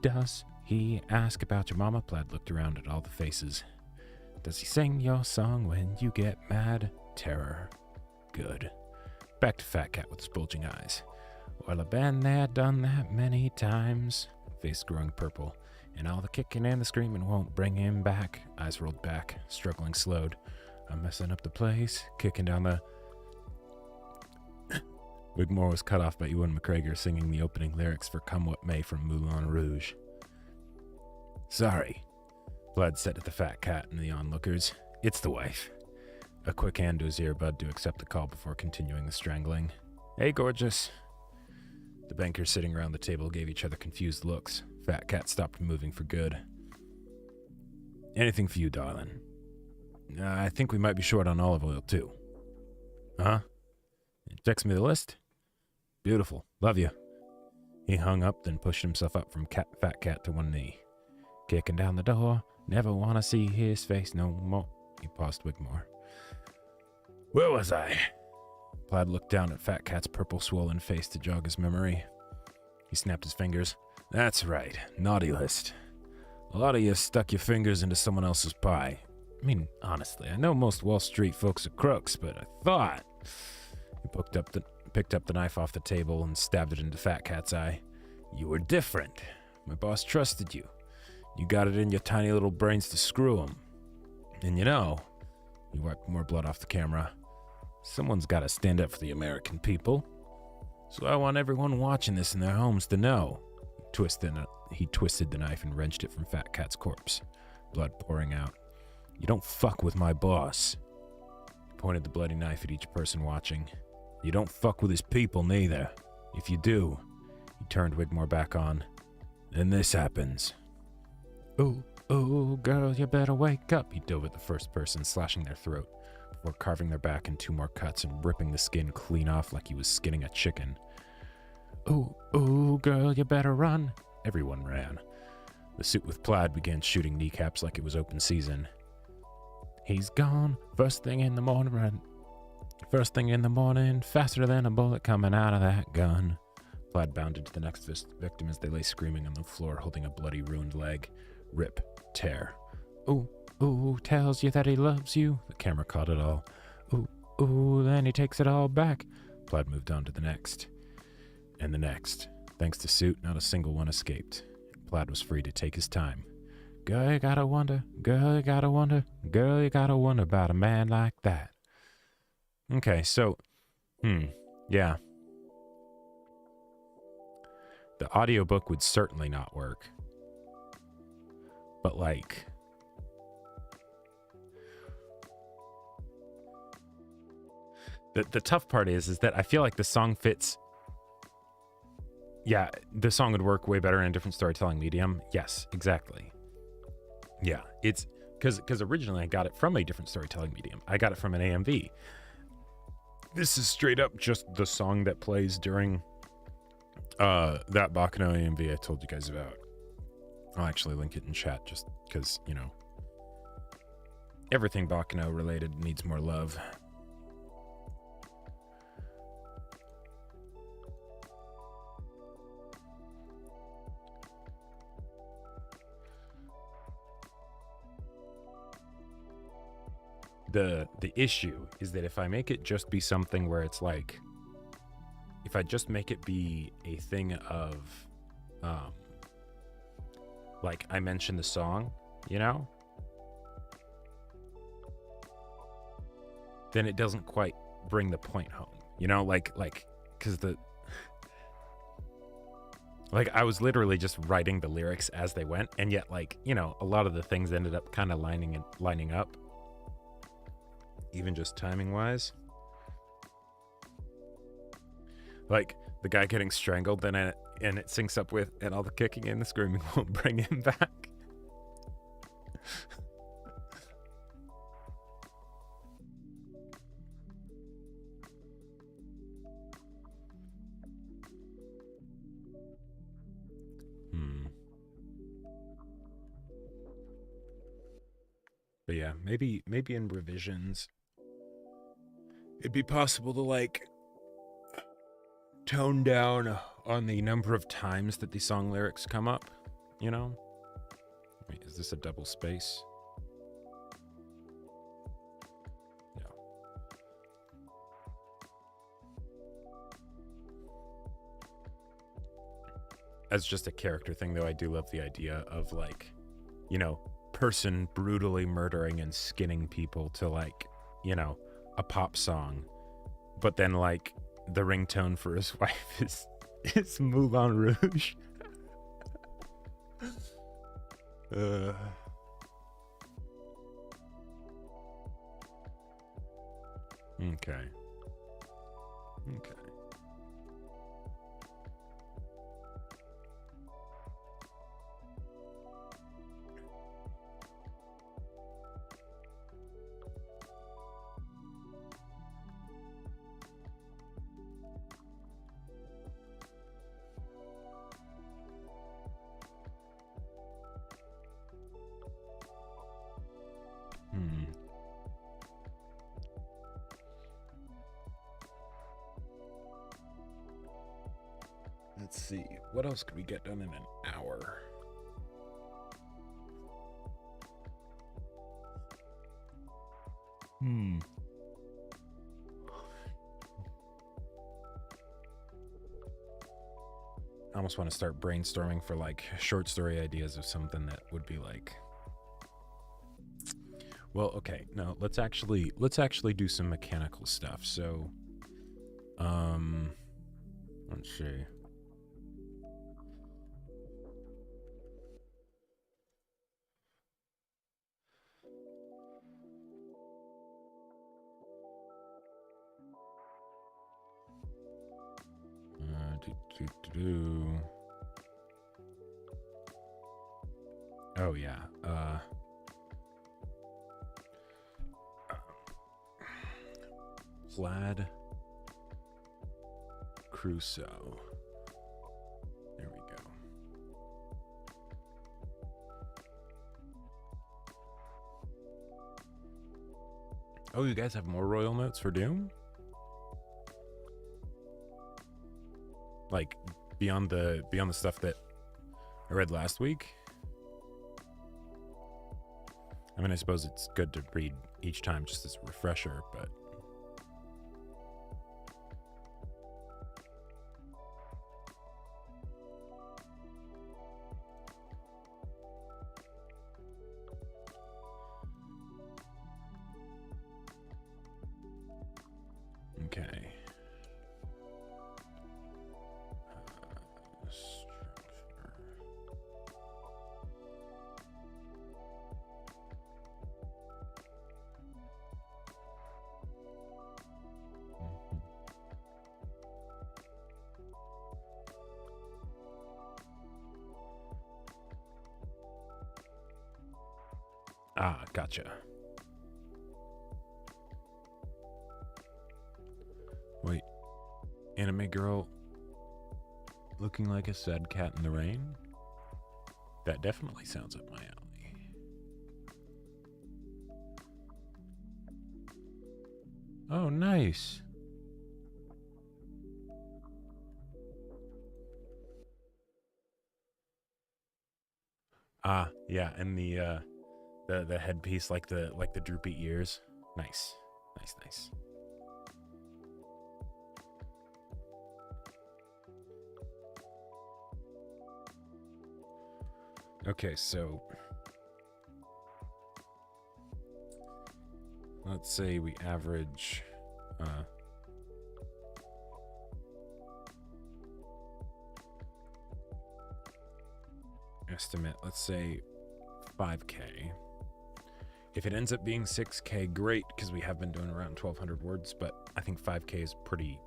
Does he ask about your mama? Plaid looked around at all the faces. Does he sing your song when you get mad? Terror. Good. Back to Fat Cat with his bulging eyes. Well, I've been there, done that many times. Face growing purple. And all the kicking and the screaming won't bring him back. Eyes rolled back, struggling slowed. I'm messing up the place, kicking down the... Wigmore was cut off by Ewan McGregor singing the opening lyrics for Come What May from Moulin Rouge. Sorry, Plaid said to the fat cat and the onlookers. It's the wife. A quick hand to his earbud to accept the call before continuing the strangling. Hey, gorgeous. The bankers sitting around the table gave each other confused looks. Fat cat stopped moving for good. Anything for you, darling. I think we might be short on olive oil, too. Huh? Text me the list? Beautiful. Love you. He hung up, then pushed himself up from Fat Cat to one knee. Kicking down the door. Never want to see his face no more. He paused Wigmore. Where was I? Plaid looked down at Fat Cat's purple swollen face to jog his memory. He snapped his fingers. That's right. Naughty list. A lot of you stuck your fingers into someone else's pie. I mean, honestly, I know most Wall Street folks are crooks, but I thought... He picked up the knife off the table and stabbed it into Fat Cat's eye. You were different. My boss trusted you. You got it in your tiny little brains to screw him. And you know, he wiped more blood off the camera. Someone's got to stand up for the American people. So I want everyone watching this in their homes to know. He twisted the knife and wrenched it from Fat Cat's corpse, blood pouring out. You don't fuck with my boss. He pointed the bloody knife at each person watching. You don't fuck with his people, neither. If you do, he turned Wigmore back on. Then this happens. Ooh, ooh, girl, you better wake up. He dove at the first person, slashing their throat, before carving their back in 2 more cuts and ripping the skin clean off like he was skinning a chicken. Ooh, ooh, girl, you better run. Everyone ran. The suit with plaid began shooting kneecaps like it was open season. He's gone. First thing in the morning, faster than a bullet coming out of that gun. Plaid bounded to the next victim as they lay screaming on the floor, holding a bloody, ruined leg. Rip, tear. Ooh, ooh, tells you that he loves you. The camera caught it all. Ooh, ooh, then he takes it all back. Plaid moved on to the next. And the next. Thanks to suit, not a single one escaped. Plaid was free to take his time. Girl, you gotta wonder. Girl, you gotta wonder. Girl, you gotta wonder about a man like that. Okay, so, yeah. The audiobook would certainly not work. But, like... The tough part is that I feel like the song fits... Yeah, the song would work way better in a different storytelling medium. Yes, exactly. Yeah, it's... Because originally I got it from a different storytelling medium. I got it from an AMV. This is straight up just the song that plays during that Bakano AMV I told you guys about. I'll actually link it in chat just because, you know, everything Bakano related needs more love. The issue is that if I make it just be something where it's like, if I just make it be a thing of, like I mentioned the song, you know, then it doesn't quite bring the point home, you know, like, cause like I was literally just writing the lyrics as they went. And yet, like, you know, a lot of the things ended up kind of lining up. Even just timing wise, like the guy getting strangled, then and it syncs up with, and all the kicking and the screaming won't bring him back. But yeah, maybe in revisions, it'd be possible to like tone down on the number of times that the song lyrics come up, you know? Wait, is this a double space? No. As just a character thing, though, I do love the idea of like, you know, person brutally murdering and skinning people to like, you know, a pop song, but then like the ringtone for his wife is Moulin Rouge. Okay. Let's see. What else could we get done in an hour? I almost want to start brainstorming for like short story ideas of something that would be like, well, okay, no, let's actually do some mechanical stuff. So, let's see. Oh yeah. Vlad Crusoe. There we go. Oh, you guys have more royal notes for Doom? Like beyond the stuff that I read last week? I mean, I suppose it's good to read each time just as a refresher, but okay. Ah, gotcha. Wait, anime girl looking like a sad cat in the rain? That definitely sounds up my alley. Oh, nice. Ah, yeah, and the headpiece, like the droopy ears. Nice. Nice. Okay, so let's say we average estimate, let's say 5K. If it ends up being 6K, great, because we have been doing around 1,200 words, but I think 5K is pretty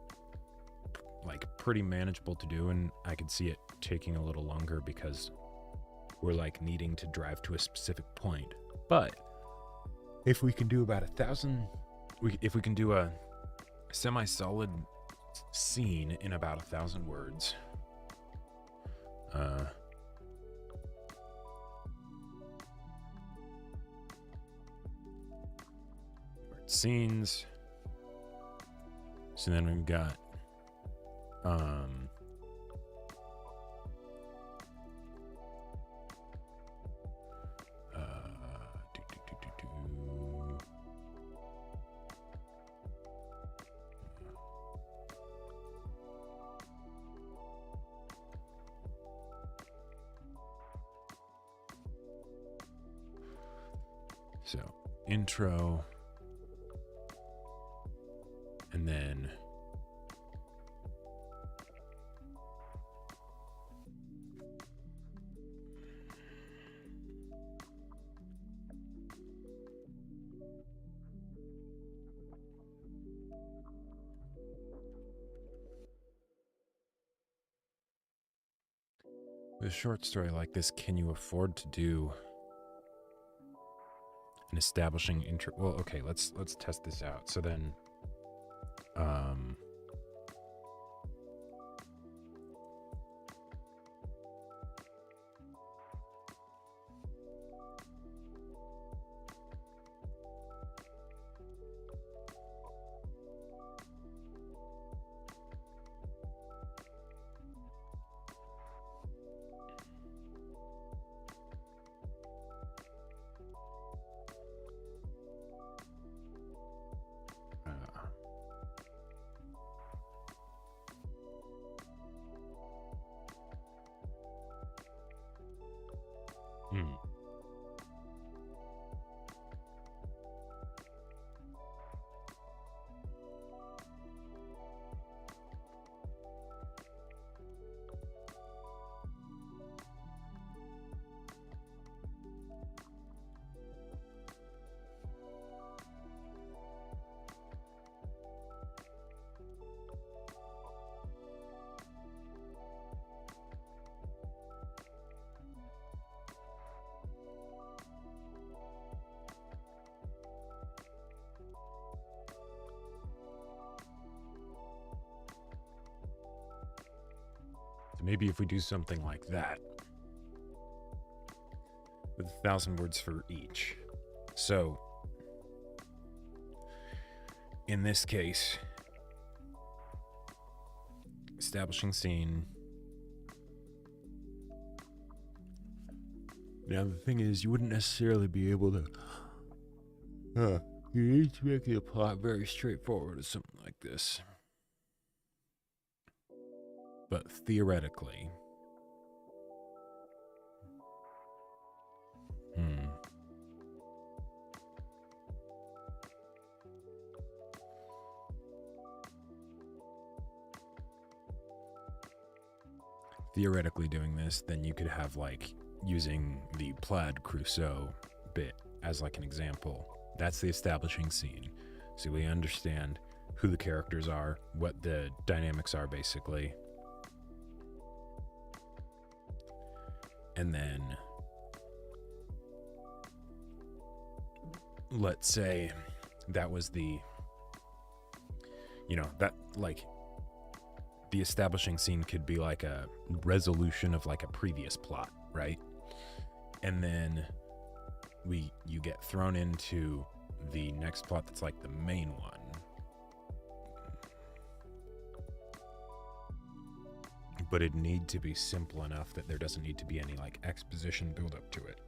manageable to do, and I could see it taking a little longer because we're like needing to drive to a specific point. But if we can do about 1,000, if we can do a semi-solid scene in about 1,000 words, scenes. So then we've got so intro, and then with a short story like this, can you afford to do an establishing intro? Well, okay, let's test this out. So then maybe if we do something like that, with 1,000 words for each. So, in this case, establishing scene. Now, the thing is, you wouldn't necessarily be able to. You need to make the plot very straightforward or something like this. But theoretically, theoretically doing this, then you could have like using the plaid Crusoe bit as like an example. That's the establishing scene. So we understand who the characters are, what the dynamics are basically. And then let's say that was the, that like the establishing scene could be like a resolution of like a previous plot, right? And then you get thrown into the next plot that's like the main one. But it need to be simple enough that there doesn't need to be any like exposition build up to it.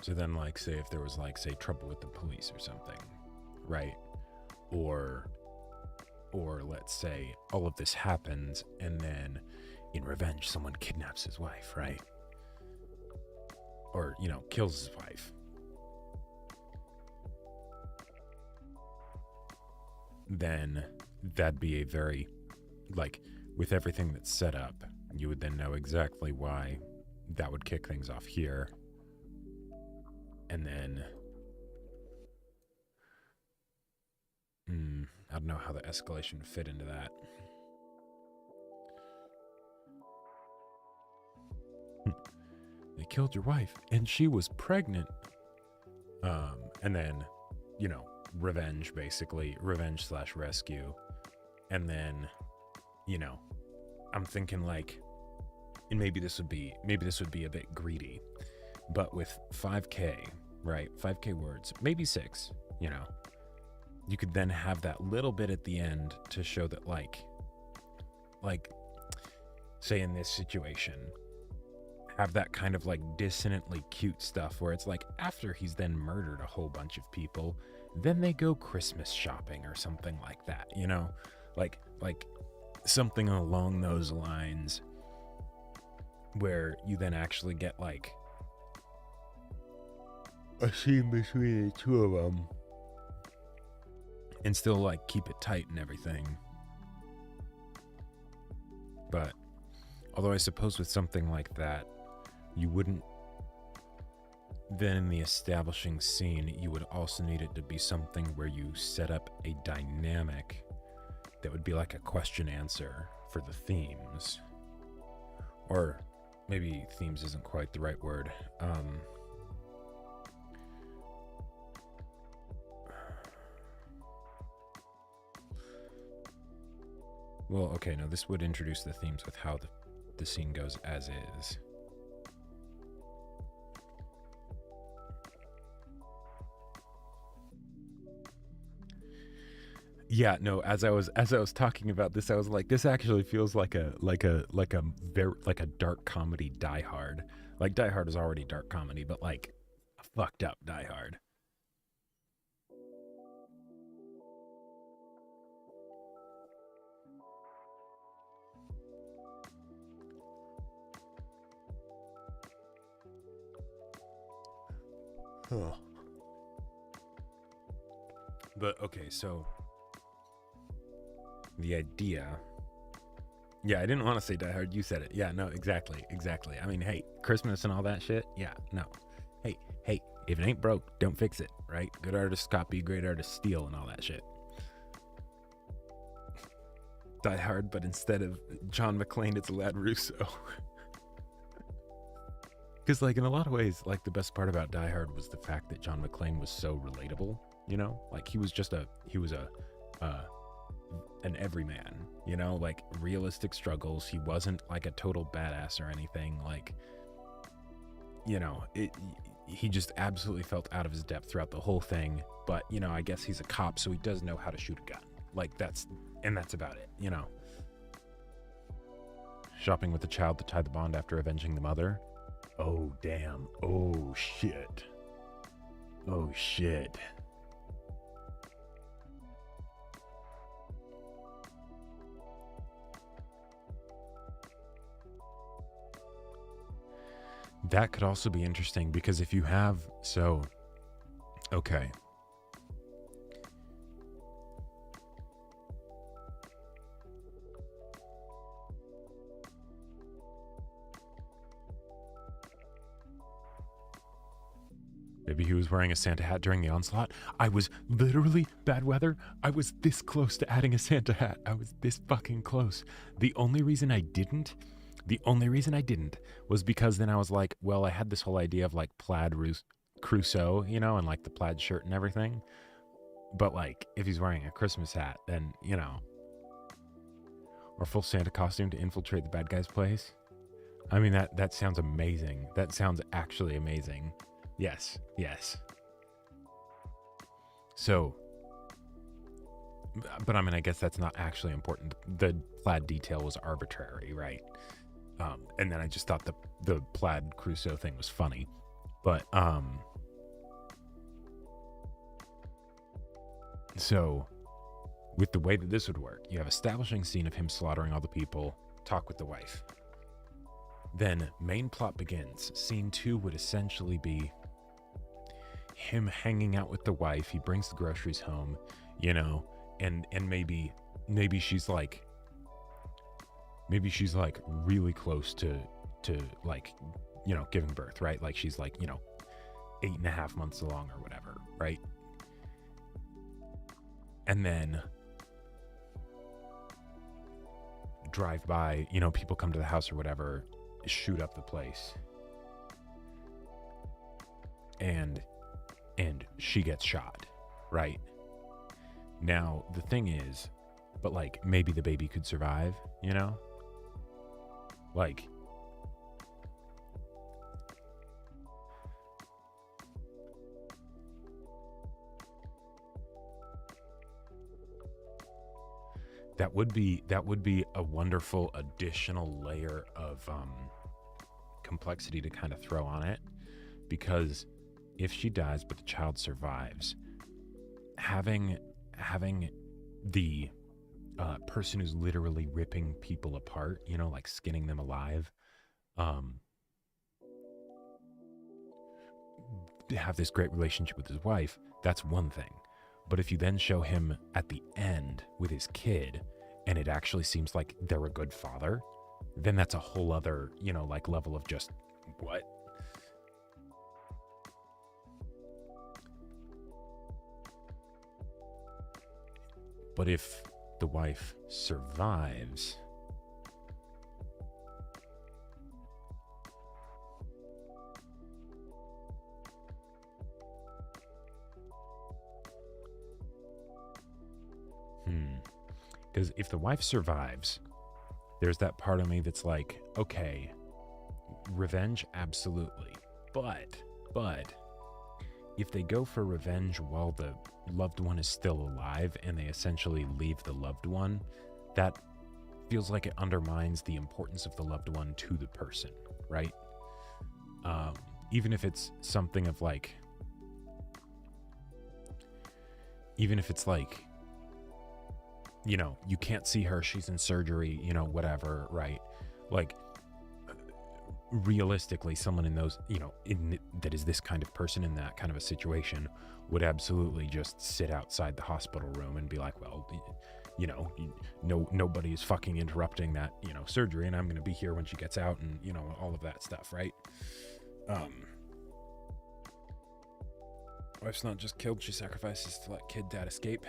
So then, like, say if there was, like, say, trouble with the police or something, right? Or let's say all of this happens, and then in revenge, someone kidnaps his wife, right? Or, kills his wife. Then that'd be a very, like, with everything that's set up, you would then know exactly why that would kick things off here. And then, I don't know how the escalation fit into that. They killed your wife, and she was pregnant. And then, revenge, basically. Revenge/rescue. And then, I'm thinking like, and maybe this would be a bit greedy, but with 5K, right? 5K words, maybe 6, you could then have that little bit at the end to show that like, say in this situation, have that kind of like dissonantly cute stuff where it's like after he's then murdered a whole bunch of people, then they go Christmas shopping or something like that, like something along those lines where you then actually get like a scene between the two of them and still like keep it tight and everything. But although I suppose with something like that, you wouldn't then in the establishing scene, you would also need it to be something where you set up a dynamic that would be like a question answer for the themes. Or maybe themes isn't quite the right word. Well, okay, no, this would introduce the themes with how the scene goes as is. Yeah, no, as I was talking about this, I was like, this actually feels like a dark comedy Die Hard. Like Die Hard is already dark comedy, but like a fucked up Die Hard. Huh. But okay, so the idea. Yeah, I didn't want to say Die Hard. You said it. Yeah, no, exactly. I mean, hey, Christmas and all that shit. Yeah, no. Hey, if it ain't broke, don't fix it, right? Good artists copy, great artists steal, and all that shit. Die Hard, but instead of John McClane, it's Lad Russo. Because, like, in a lot of ways, like, the best part about Die Hard was the fact that John McClane was so relatable, you know? Like, he was an everyman, you know? Like, realistic struggles. He wasn't, like, a total badass or anything. Like, you know, he just absolutely felt out of his depth throughout the whole thing. But, you know, I guess he's a cop, so he does know how to shoot a gun. Like, that's about it, you know? Shopping with the child to tie the bond after avenging the mother. Oh, damn. Oh, shit. Oh, shit. That could also be interesting because if you have, so, okay. Maybe he was wearing a Santa hat during the onslaught. I was literally, bad weather, I was this close to adding a Santa hat. I was this fucking close. The only reason I didn't was because then I was like, well, I had this whole idea of like plaid Crusoe, you know, and like the plaid shirt and everything. But like, if he's wearing a Christmas hat, then, you know, or full Santa costume to infiltrate the bad guy's place. I mean, that sounds amazing. That sounds actually amazing. Yes, yes. So, but I mean, I guess that's not actually important. The plaid detail was arbitrary, right? And then I just thought the plaid Crusoe thing was funny. But, so with the way that this would work, you have establishing scene of him slaughtering all the people, talk with the wife. Then main plot begins. Scene 2 would essentially be him hanging out with the wife. He brings the groceries home, you know, and maybe she's like really close to like, you know, giving birth, right? Like she's like, you know, 8.5 months along or whatever, right? And then drive by, you know, people come to the house or whatever, shoot up the place, and she gets shot, right? Now the thing is, but like maybe the baby could survive, you know? Like, that would be a wonderful additional layer of complexity to kind of throw on it, because if she dies but the child survives, having the person who's literally ripping people apart, you know, like skinning them alive, have this great relationship with his wife, that's one thing. But if you then show him at the end with his kid and it actually seems like they're a good father, then that's a whole other, you know, like level of just what? But if the wife survives, because if the wife survives, there's that part of me that's like, okay, revenge, absolutely. But if they go for revenge while the loved one is still alive and they essentially leave the loved one, that feels like it undermines the importance of the loved one to the person, right? Even if it's something of like, even if it's like, you know, you can't see her, she's in surgery, you know, whatever, right? Like, realistically, someone in those, you know, that is this kind of person in that kind of a situation would absolutely just sit outside the hospital room and be like, well, you know, nobody is fucking interrupting that, you know, surgery, and I'm going to be here when she gets out, and, you know, all of that stuff, right? Wife's not just killed, she sacrifices to let dad escape.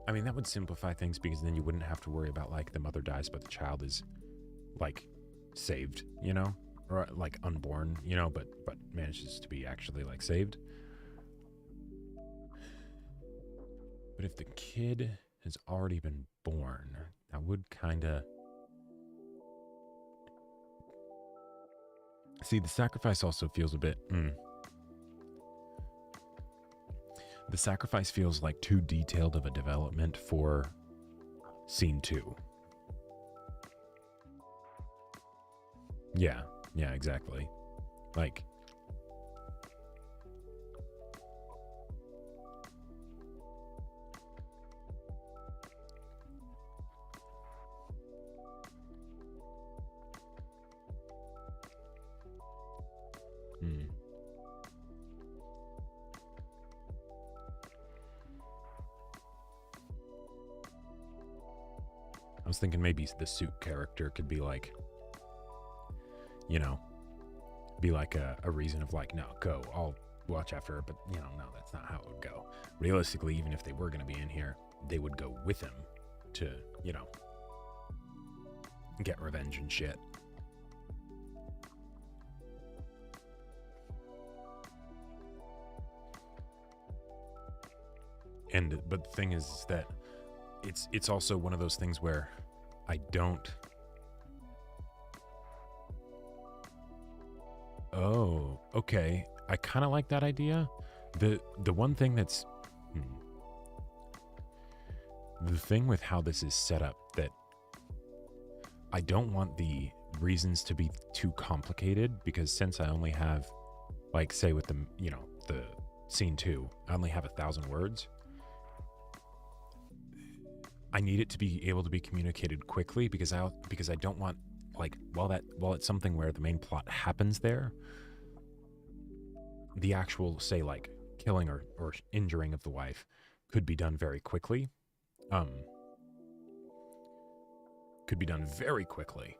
I mean, that would simplify things because then you wouldn't have to worry about like the mother dies, but the child is like saved, you know, or like unborn, you know, but manages to be actually like saved. But if the kid has already been born, that would kind of... See, the sacrifice also feels a bit... The sacrifice feels like too detailed of a development for scene 2. Yeah, exactly. Like... I was thinking maybe the suit character could be like, you know, be like a reason of like, no, go, I'll watch after her. But, you know, no, that's not how it would go. Realistically, even if they were going to be in here, they would go with him to, you know, get revenge and shit. But the thing is that it's also one of those things where I don't... Oh, okay. I kind of like that idea. The one thing that's... The thing with how this is set up, that I don't want the reasons to be too complicated, because since I only have, like, say with the, you know, the scene 2, I only have 1,000 words. I need it to be able to be communicated quickly because I don't want, like, while it's something where the main plot happens there, the actual, say, like, killing or injuring of the wife could be done very quickly. Could be done very quickly.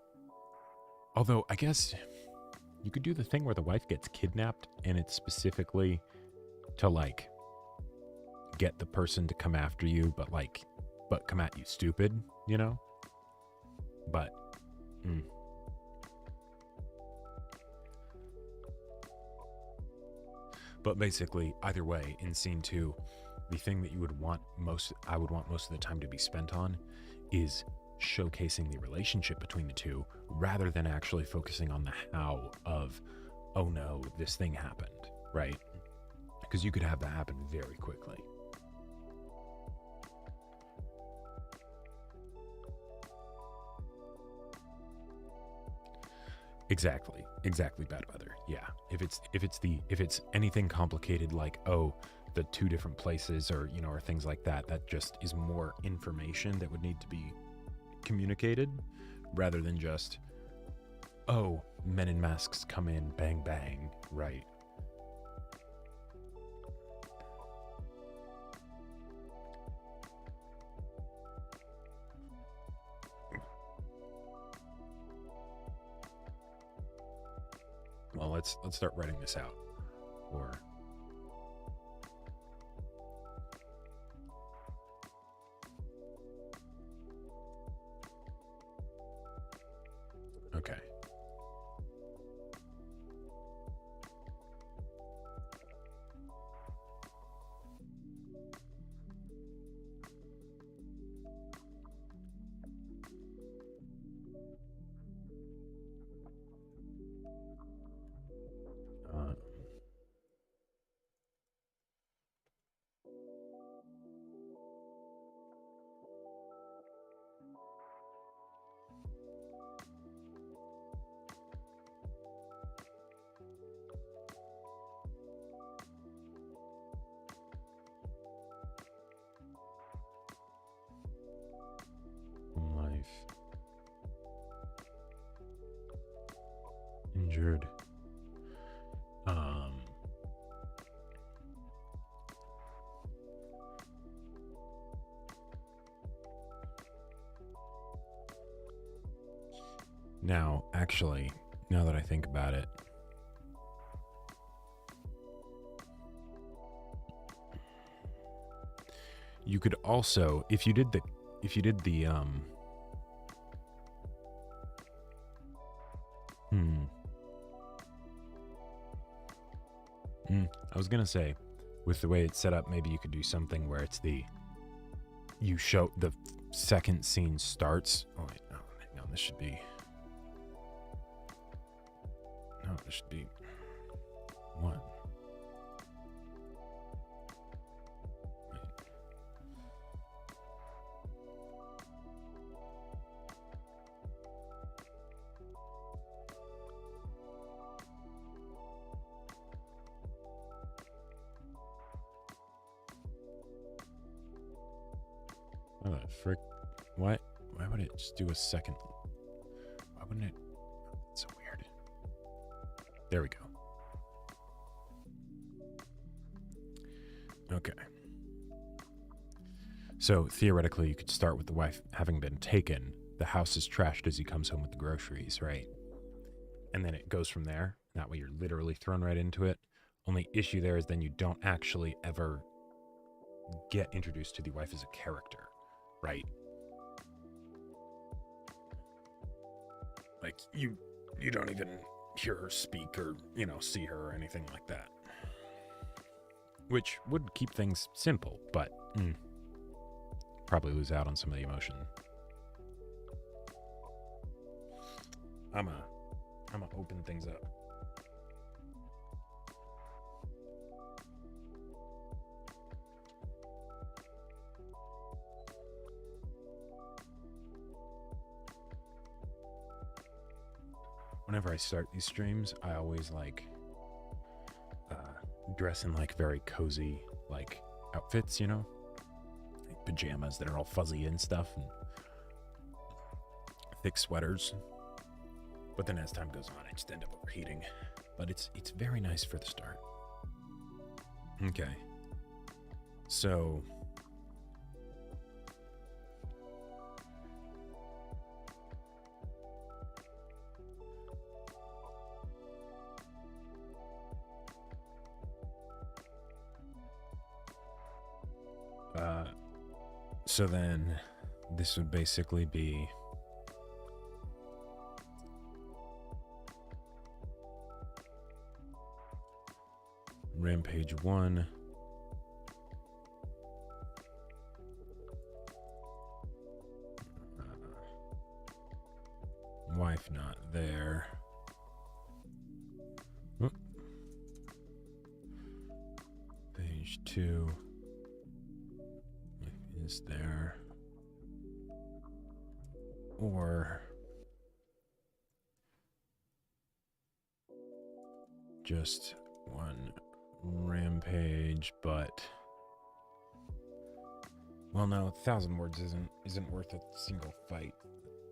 Although, I guess you could do the thing where the wife gets kidnapped and it's specifically to, like, get the person to come after you, but come at you stupid, you know? But, But basically, either way, in scene 2, the thing that I would want most of the time to be spent on is showcasing the relationship between the two, rather than actually focusing on the how of, oh no, this thing happened, right? Because you could have that happen very quickly. Exactly, bad weather. Yeah. If it's anything complicated, like, oh, the 2 different places, or, you know, or things like that, that just is more information that would need to be communicated, rather than just, oh, men in masks come in, bang bang, right? Well, let's start writing this out. Or okay. Life. Injured. Now, actually, now that I think about it, You could also, if you did the I was gonna say, with the way it's set up, maybe you could do something where it's you show the second scene starts. Oh wait, no, hang on, this should be one. Oh, the frick. Why would it just do a second? Why wouldn't it? It's so weird. There we go. Okay. So theoretically, you could start with the wife having been taken. The house is trashed as he comes home with the groceries, right? And then it goes from there. That way you're literally thrown right into it. Only issue there is then you don't actually ever get introduced to the wife as a character, right? Like you don't even hear her speak or, see her or anything like that. Which would keep things simple, but probably lose out on some of the emotion. I'm gonna open things up. Whenever I start these streams, I always dress in very cozy outfits, like pajamas that are all fuzzy and stuff, and thick sweaters. But then as time goes on, I just end up overheating. But it's very nice for the start. Okay. So so then this would basically be Rampage 1. Wife not there. Oop. Page 2. Is there, or just one rampage, but well, no, 1,000 words isn't worth a single fight.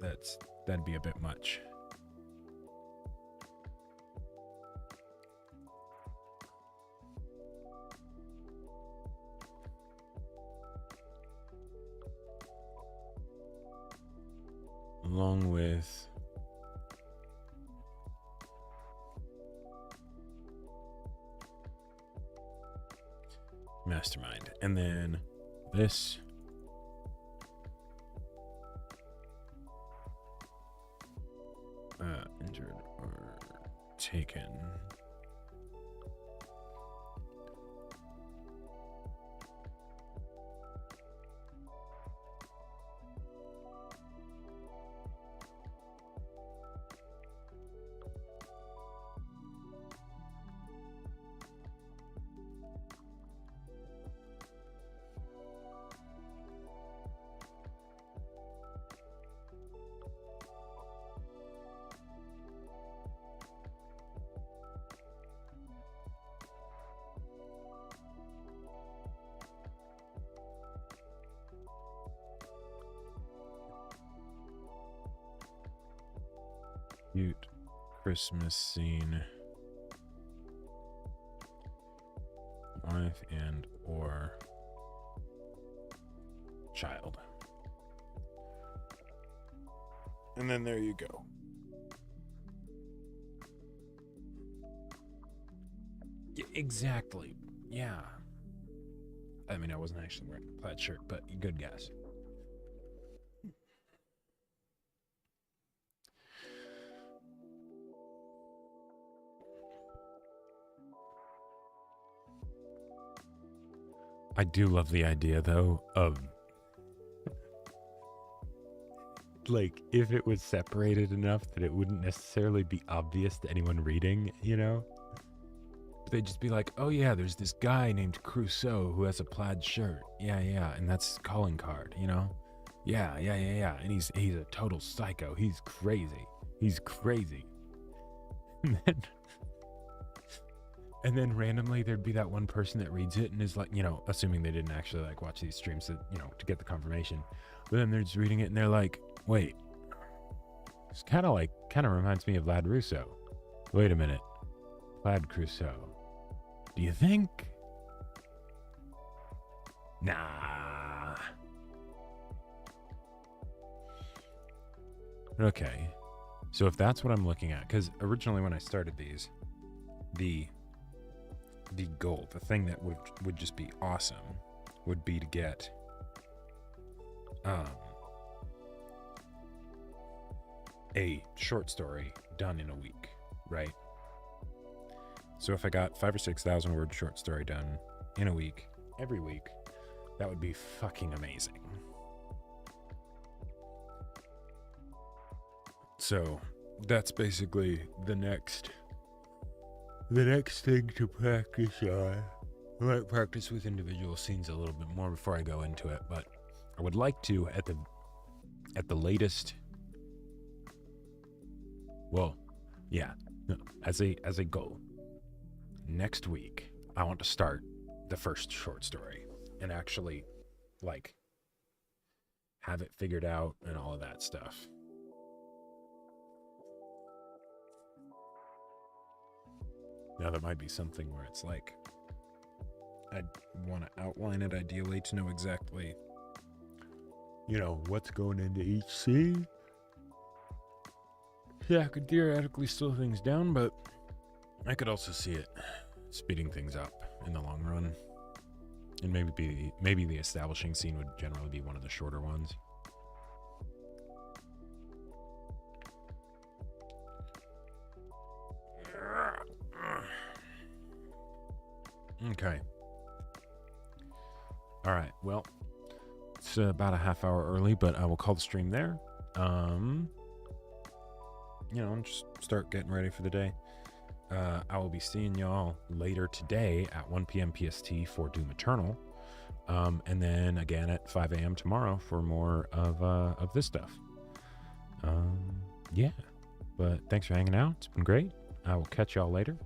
That'd be a bit much. Along with Mastermind. And then this injured or taken. Cute Christmas scene. Wife and or child. And then there you go. Exactly. Yeah. I mean, I wasn't actually wearing a plaid shirt, but good guess. I do love the idea, though, of like if it was separated enough that it wouldn't necessarily be obvious to anyone reading, you know? They'd just be like, oh yeah, there's this guy named Crusoe who has a plaid shirt. Yeah, and that's his calling card, you know? Yeah. And he's a total psycho. He's crazy. And then randomly there'd be that one person that reads it and is like, you know, assuming they didn't actually like watch these streams to, you know, to get the confirmation. But then they're just reading it and they're like, wait, it's kind of reminds me of Lad Russo. Wait a minute. Lad Crusoe. Do you think? Nah. Okay. So if that's what I'm looking at, because originally when I started these, the goal, the thing that would just be awesome would be to get a short story done in a week, right? So if I got 5,000 or 6,000 word short story done in a week, every week, that would be fucking amazing. So that's basically the next thing to practice on. I might practice with individual scenes a little bit more before I go into it, but I would like to at the latest. Well, yeah, no, as a goal. Next week, I want to start the first short story and actually, like, have it figured out and all of that stuff. Now, that might be something where it's like, I'd want to outline it ideally to know exactly, you know, what's going into each scene. Yeah, I could theoretically slow things down, but I could also see it speeding things up in the long run. And maybe the establishing scene would generally be one of the shorter ones. Okay. All right. Well, it's about a half hour early, but I will call the stream there. You know, just start getting ready for the day. I will be seeing y'all later today at 1 p.m. PST for Doom Eternal. And then again at 5 a.m. tomorrow for more of this stuff. Yeah. But thanks for hanging out. It's been great. I will catch y'all later.